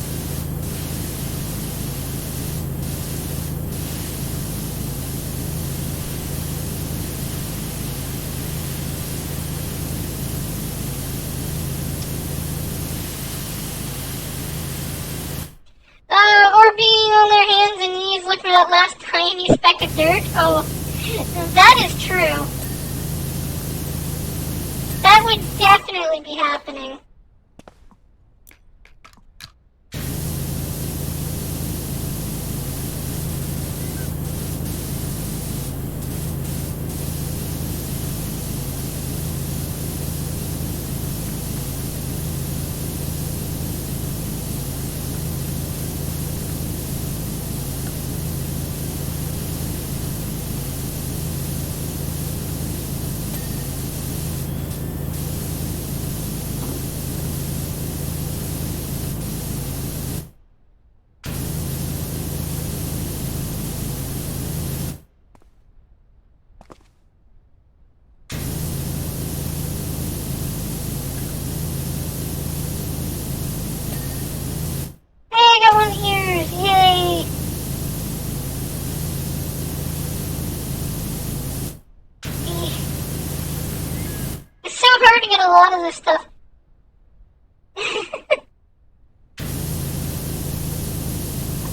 Or being on their hands and knees looking for that last tiny speck of dirt. Oh, that is true. That would definitely be happening. to get a lot of this stuff.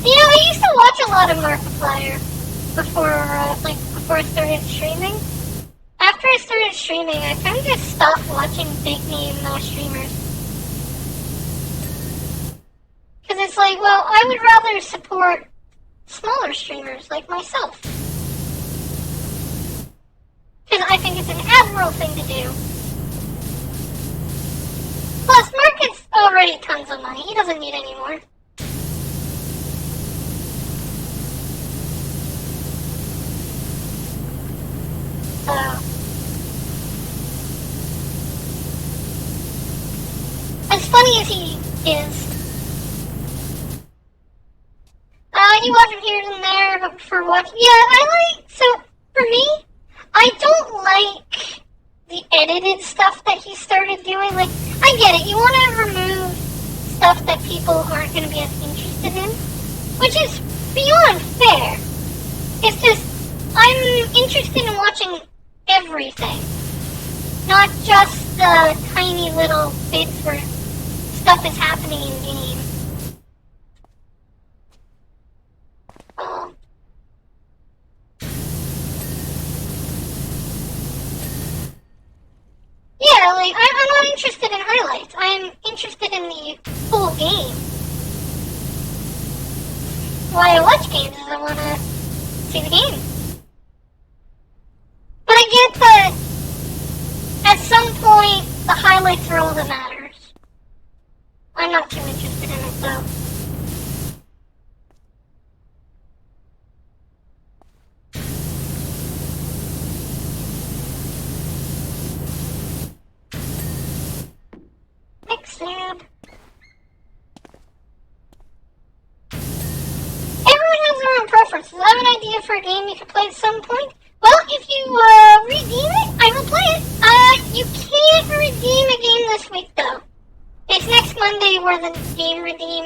I used to watch a lot of Markiplier before I started streaming. After I started streaming, I kind of just stopped watching big name streamers. Because it's like, well, I would rather support smaller streamers like myself. Because I think it's an admirable thing to do. Plus, Mark gets already tons of money. He doesn't need any more. So, as funny as he is, you watch him here and there for watching. Yeah, so for me, I don't like the edited stuff that he started doing. Like, I get it, you want to remove stuff that people aren't going to be as interested in, which is beyond fair. It's just, I'm interested in watching everything, not just the tiny little bits where stuff is happening in game. Yeah, like, I'm not interested in highlights. I'm interested in the full game. Why I watch games is I want to see the game. But I get that at some point, the highlights are all that matters. I'm not too interested in it, though. Sad. Everyone has their own preferences. I have an idea for a game you can play at some point. Well, if you redeem it, I will play it. You can't redeem a game this week, though. It's next Monday where the game redeem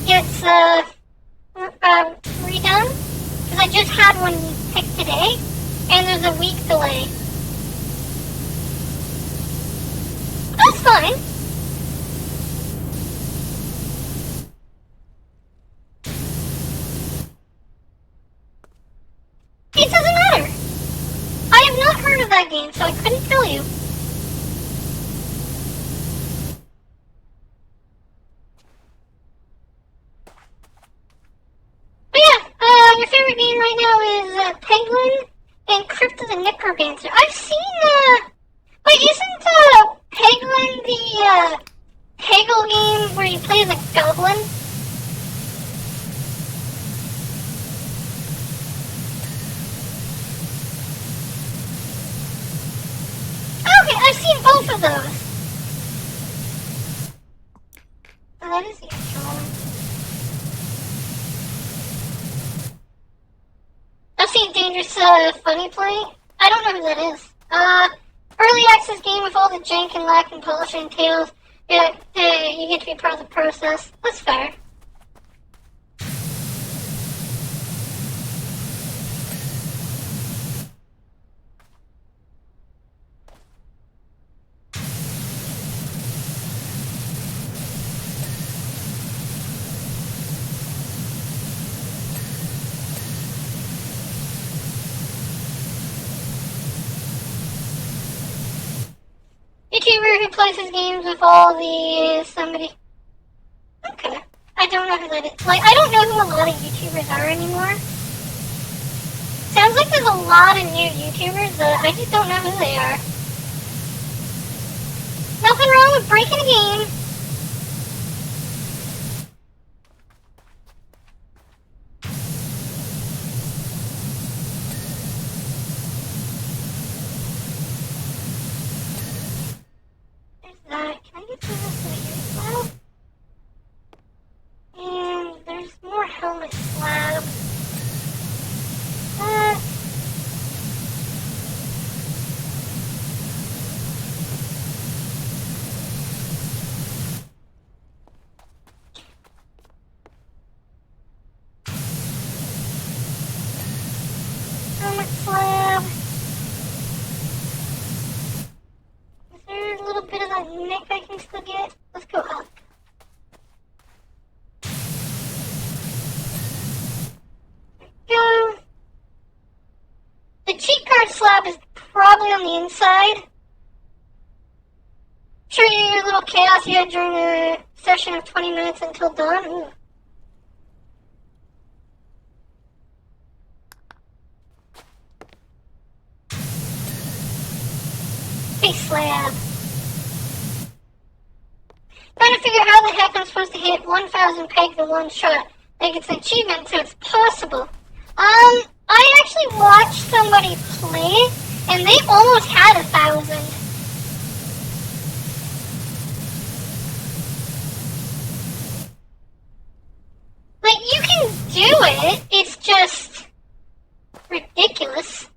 gets redone. Because I just had one picked today, and there's a week delay. That's fine. It doesn't matter. I have not heard of that game, so I couldn't tell you. But yeah, your favorite game right now is Penguin and Crypt of the Necromancer. I've seen, wait, isn't, Penguin the, Peggle game where you play as a goblin? Okay, I've seen both of those. Oh, that is the actual one. I've seen Dangerous Funny Play. I don't know who that is. Early access game with all the jank and lack and polishing tails. Yeah, you get to be part of the process. That's fair. YouTuber who plays his games with all the somebody. Okay. I don't know who that is. Like, I don't know who a lot of YouTubers are anymore. Sounds like there's a lot of new YouTubers, but I just don't know who they are. Nothing wrong with breaking a game. Can I get to this here as well? And there's more helmet slabs. think I can still get? Let's go up. Go. The cheat card slab is probably on the inside. Show you your little chaos you had during a session of 20 minutes until dawn. Ooh. Hey, slab. Trying to figure out how the heck I'm supposed to hit 1,000 pegs in one shot. Like it's an achievement, so it's possible. I actually watched somebody play, and they almost had 1,000. Like, you can do it, it's just ridiculous.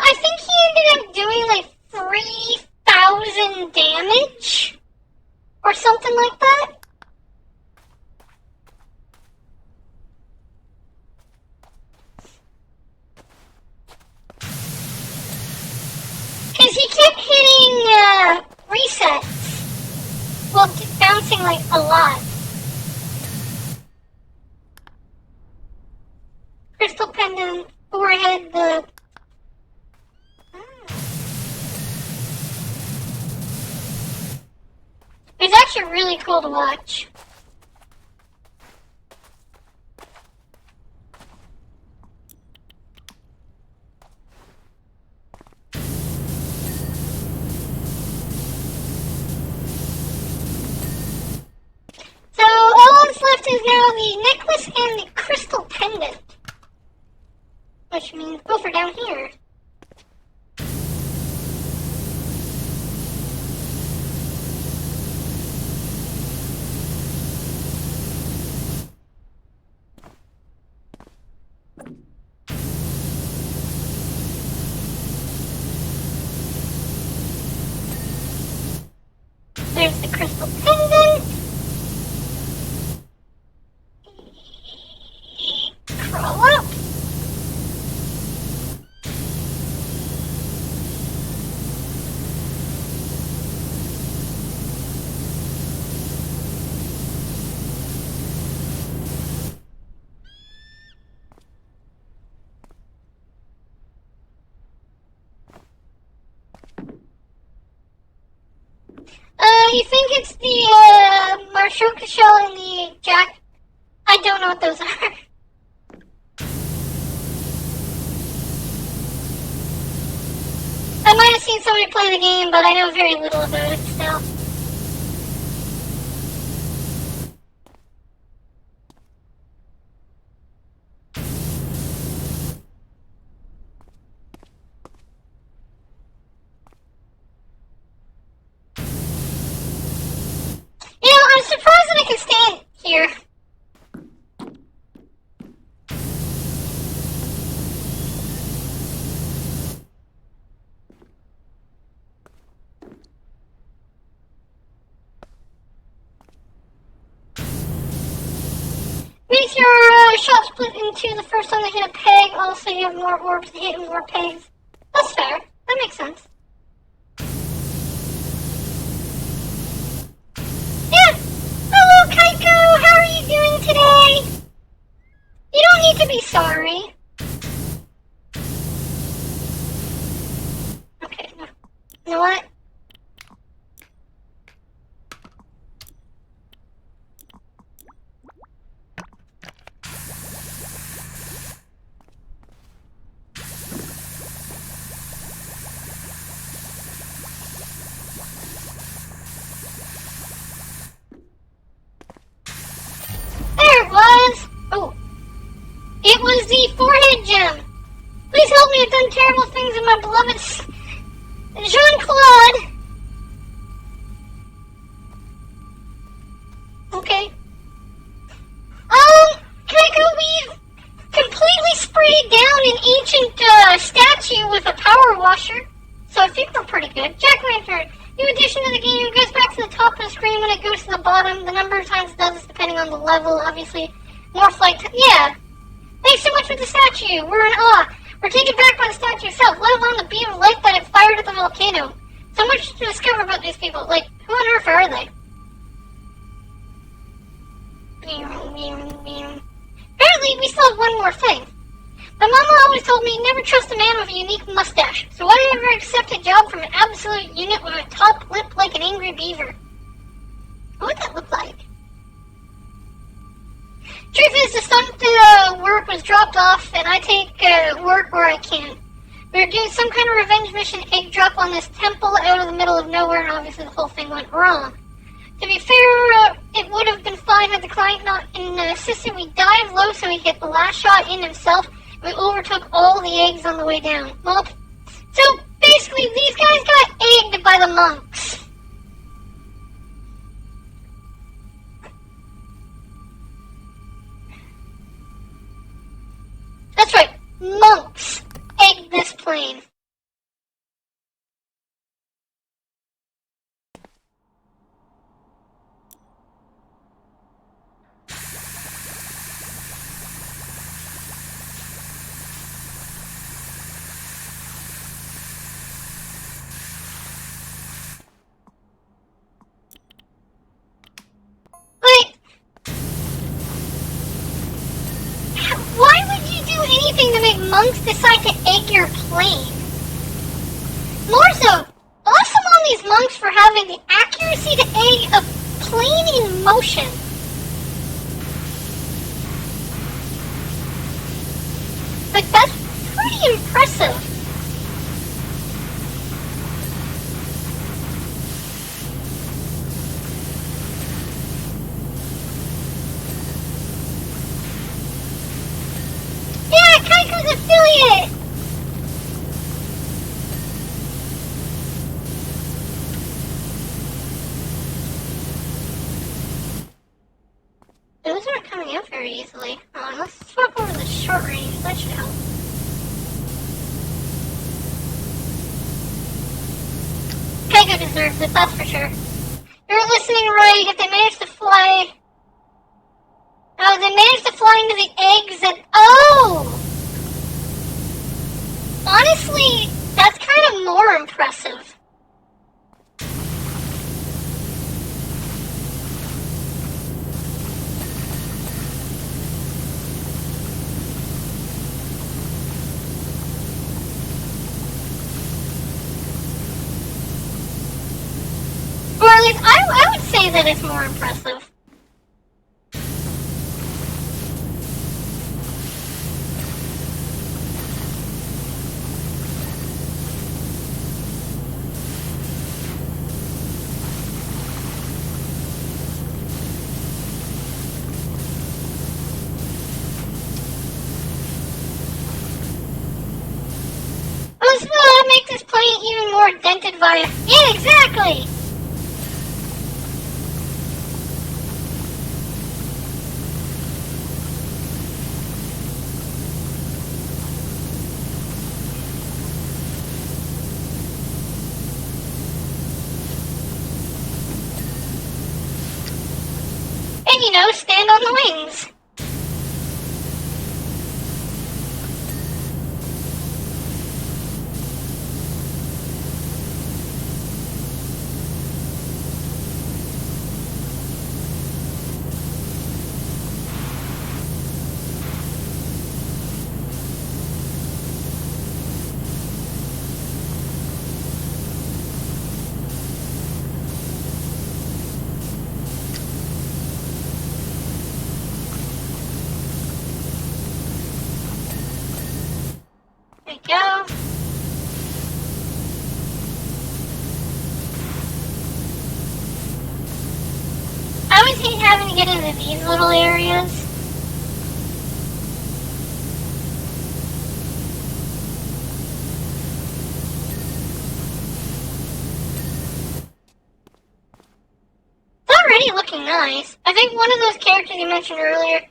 I think he ended up doing like 3,000 damage or something like that. Because he kept hitting resets while bouncing like a lot. Crystal pendant, forehead, the... It's actually really cool to watch. So all that's left is now the necklace and the crystal pendant. Which means go for down here. There's the crystal pendant. Crawl up. You think it's the Marshoka shell and the jack? I don't know what those are. I might have seen somebody play the game, but I know very little about it still. You know, I'm surprised that I can stand here. Makes your shot split into the first time they hit a peg, also you have more orbs to hit and more pegs. That's fair. That makes sense. Yeah! Hello, Kaiko! How are you doing today? You don't need to be sorry. Okay, no. You know what? There it was! Oh. It was the forehead gem! Please help me, I've done terrible things in my beloved Jean-Claude! Okay. Kaiko, we've completely sprayed down an ancient statue with a power washer. So I think we're pretty good. Jack-o'-lantern, New addition to the game, it goes back to the top of the screen when it goes to the bottom. The number of times it does is depending on the level, obviously. More flight time. Yeah. Thanks so much for the statue. We're in awe. We're taken back by the statue itself, let alone the beam of light that it fired at the volcano. So much to discover about these people. Like, who on earth are they? Apparently, we still have one more thing. My mama always told me never trust a man with a unique mustache, so why did I ever accept a job from an absolute unit with a top lip like an angry beaver? What would that look like? Truth is, the stunt work was dropped off, and I take work where I can. We were doing some kind of revenge mission egg drop on this temple out of the middle of nowhere, and obviously the whole thing went wrong. To be fair, it would have been fine had the client not insisted we dive low so he get the last shot in himself. We overtook all the eggs on the way down. Well, so basically, these guys got egged by the monks. That's right, monks egged this plane. Why would you do anything to make monks decide to egg your plane? More so, awesome on these monks for having the accuracy to egg a plane in motion. Like, that's pretty impressive. Affiliate! Those aren't coming out very easily. Let's swap over to the short range. That should help. Kaigo deserves it, that's for sure. You're listening right. If they manage to fly... Oh, they managed to fly into the eggs and... Oh! Honestly, that's kind of more impressive. Or at least, I would say that it's more impressive. Make this plane even more dented via... Yeah, exactly! And you know, stand on the wings. Go. I always hate having to get into these little areas. It's already looking nice. I think one of those characters you mentioned earlier.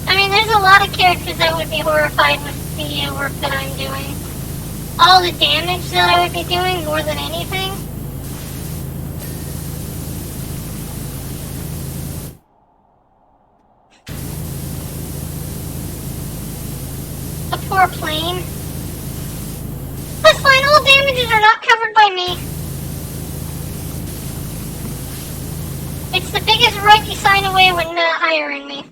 I mean, there's a lot of characters that would be horrified with the work that I'm doing. All the damage that I would be doing more than anything. plane. That's fine, all damages are not covered by me. It's the biggest right you sign away when hiring me.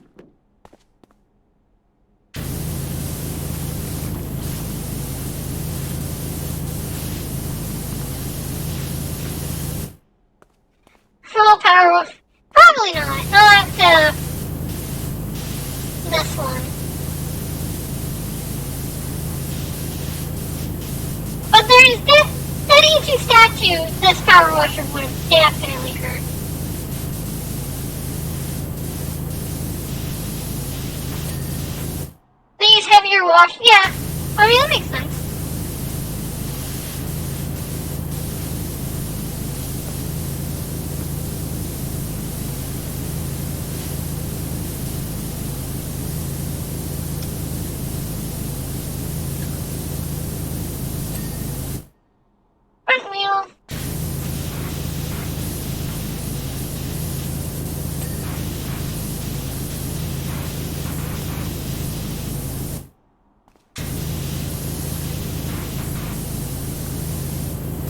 Full power. Probably not. Not this one. But there is that ancient statue. This power washer would have definitely hurt. They use heavier wash. Yeah. I mean, that makes sense. Front wheel.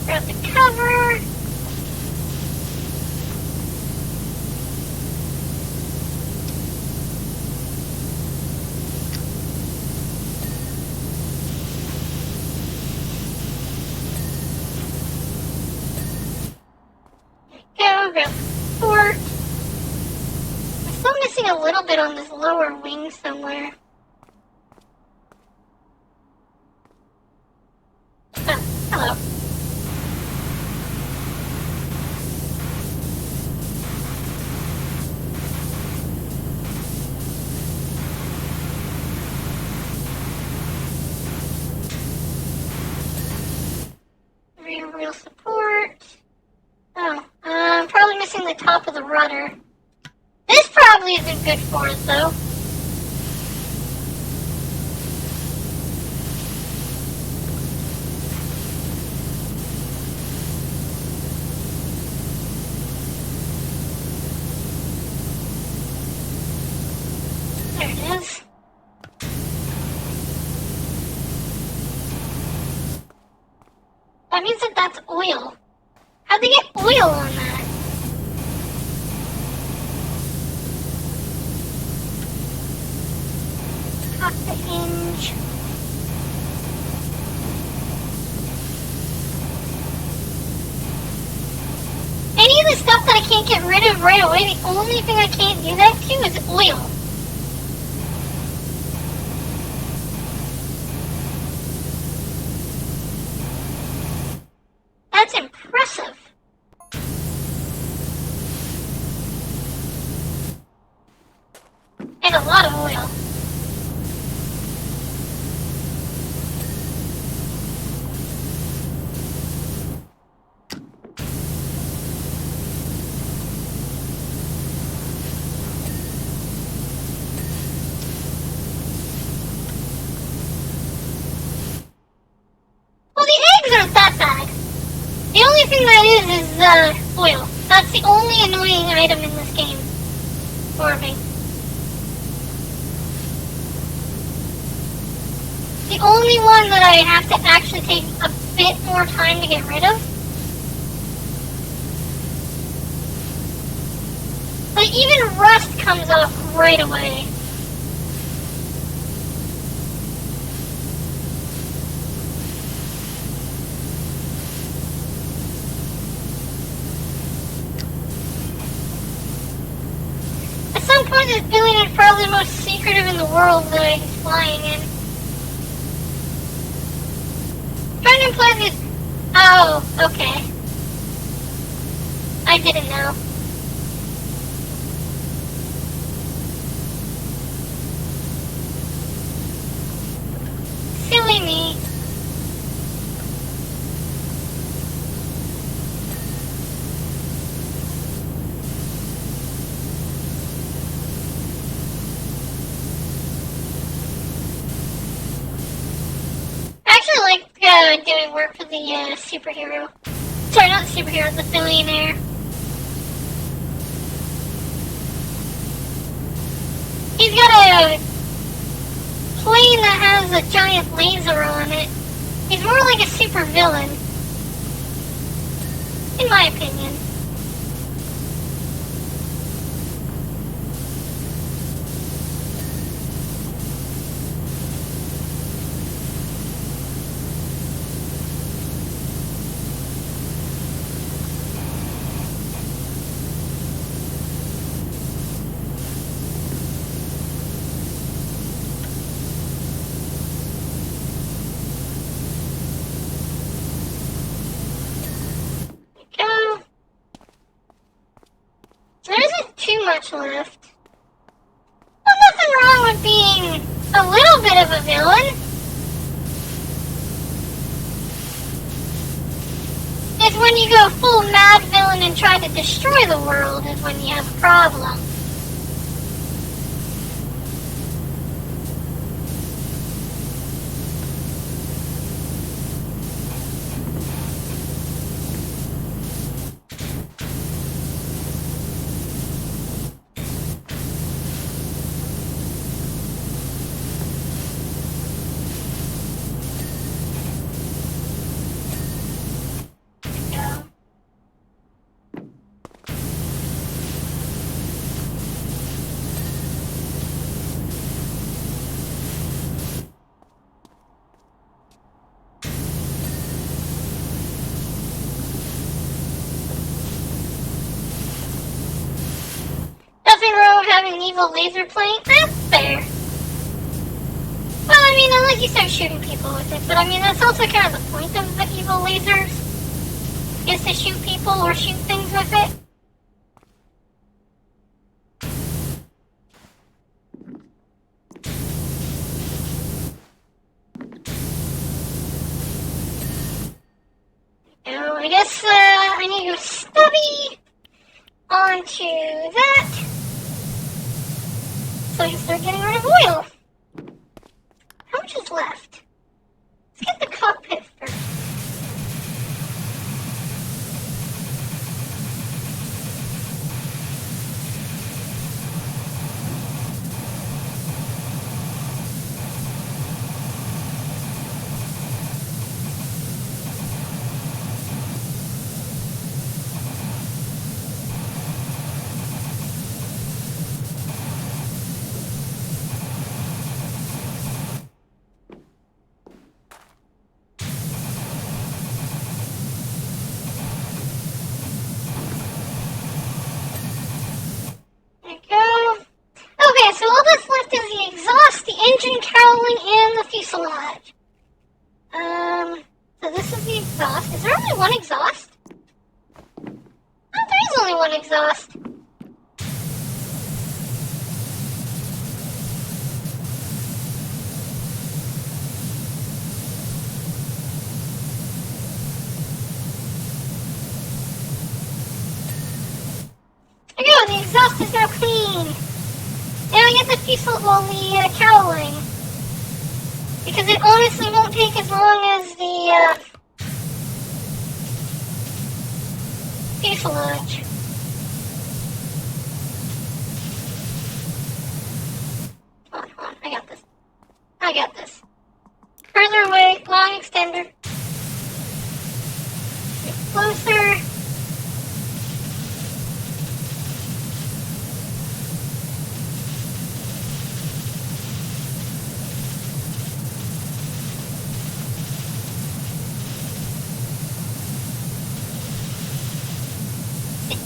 Grab the cover. Go, grab support. I'm still missing a little bit on this lower wing somewhere. Oh, hello. Rear support. Oh, I'm probably missing the top of the rudder. This probably isn't good for it, though. There it is. That means that that's oil. How'd they get oil on that? Cock the hinge. Any of the stuff that I can't get rid of right away, the only thing I can't do that to is oil. That's impressive. And a lot of oil. Well, the eggs aren't that bad. The only thing that is oil. That's the only annoying item in this game for me. The only one that I have to actually take a bit more time to get rid of. Like, even rust comes off right away. At some point, this building is probably the most secretive in the world that he's flying in. Trying to imply this. Oh, okay. I didn't know. Silly me. Doing work for the superhero. Sorry, not the superhero, the billionaire. He's got a plane that has a giant laser on it. He's more like a super villain. In my opinion. There isn't too much left. Well, nothing wrong with being a little bit of a villain. It's when you go full mad villain and try to destroy the world is when you have a problem. Nothing wrong with having an evil laser plane? That's fair. Well, I mean, unless you start shooting people with it. But I mean, that's also kind of the point of the evil lasers. Is to shoot people or shoot things with it. So, I guess I need to study onto that. So I can start getting rid of oil. How much is left? Let's get the cockpit first. So all that's left is the exhaust, the engine cowling, and the fuselage. So this is the exhaust. Is there only one exhaust? Oh, there is only one exhaust. There you go, the exhaust is now clean. Now I get the fuselage, well, the cowling. Because it honestly won't take as long as the fuselage. Hold on, I got this. I got this. Further away, long extender. Get closer.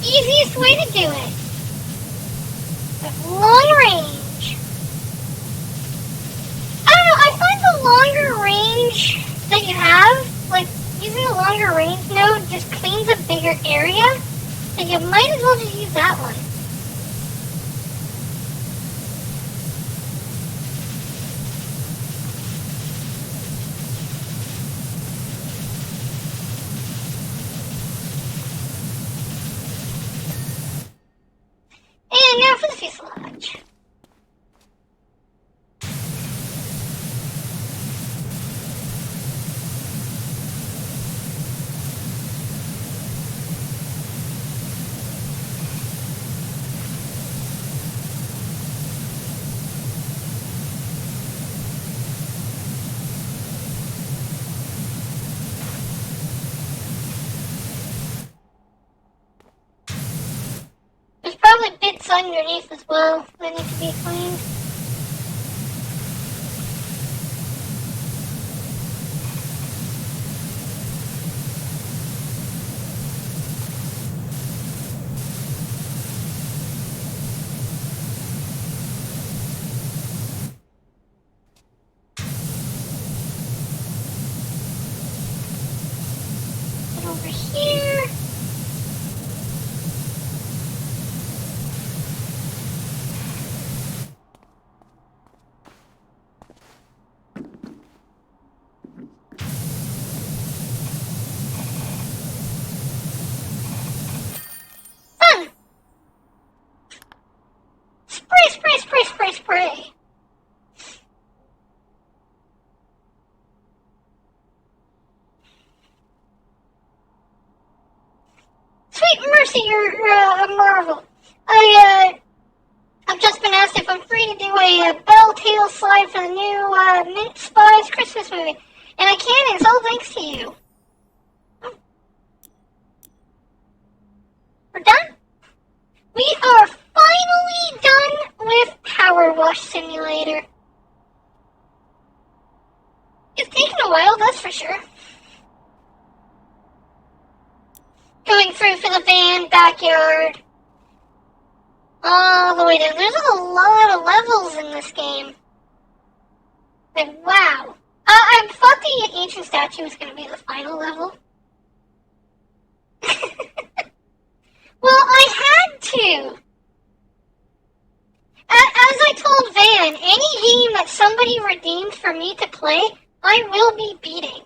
Easiest way to do it. With long range. I don't know, I find the longer range that you have, like using a longer range node just cleans a bigger area. So you might as well just use that one. And now for the fuselage. vents underneath as well that need to be cleaned. Get over here. Done! Spray, spray, spray, spray, spray. Sweet mercy, you're a marvel. I've just been asked if I'm free to do a bell-tail slide for the new Mint Spies Christmas movie. And I can, it's all thanks to you. We're done? We are finally done with Power Wash Simulator. It's taken a while, that's for sure. Going through for the van, backyard. All the way down. There's a lot of levels in this game. Like, wow. I thought the ancient statue was going to be the final level. Well, I had to. As I told Van, any game that somebody redeemed for me to play, I will be beating.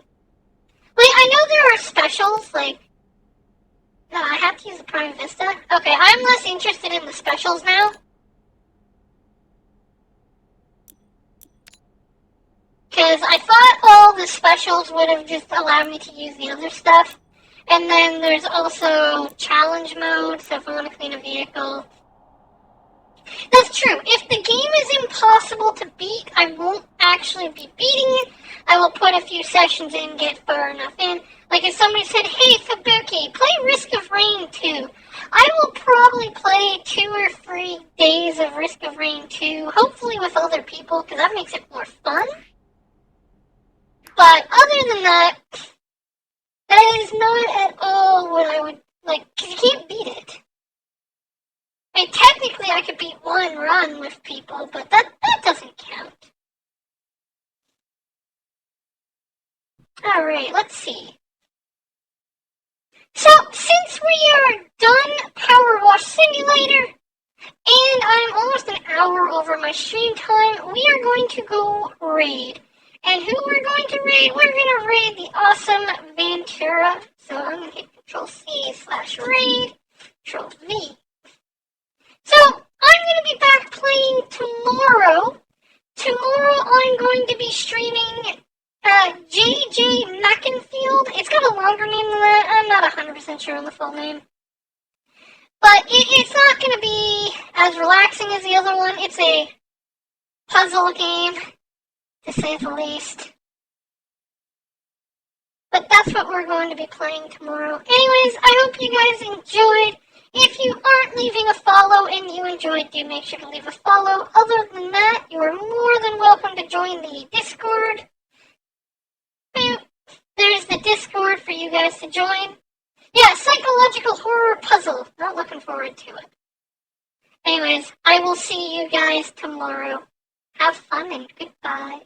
Like, I know there are specials, like... No, I have to use the Prime Vista? Okay, I'm less interested in the specials now. Because I thought all the specials would have just allowed me to use the other stuff. And then there's also challenge mode, so if I want to clean a vehicle. That's true. If the game is impossible to beat, I won't actually be beating it. I will put a few sessions in, get far enough in. Like if somebody said, hey, Fubuki, play Risk of Rain 2. I will probably play 2 or 3 days of Risk of Rain 2, hopefully with other people, because that makes it more fun. But other than that, that is not at all what I would like, because you can't beat it. I mean, technically I could beat one run with people, but that doesn't count. Alright, let's see. So, since we are done Power Wash Simulator, and I'm almost an hour over my stream time, we are going to go raid. And who we're going to raid? We're going to raid the awesome Ventura. So I'm going to hit Control-C/raid, Control-V. So, I'm going to be back playing tomorrow. Tomorrow I'm going to be streaming J.J. Mackenfield. It's got a longer name than that. I'm not 100% sure on the full name. But it's not going to be as relaxing as the other one. It's a puzzle game, to say the least. But that's what we're going to be playing tomorrow. Anyways, I hope you guys enjoyed. If you aren't leaving a follow and you enjoyed, do make sure to leave a follow. Other than that, you are more than welcome to join the Discord. There's the Discord for you guys to join. Yeah, psychological horror puzzle. Not looking forward to it. Anyways, I will see you guys tomorrow. Have fun and goodbye.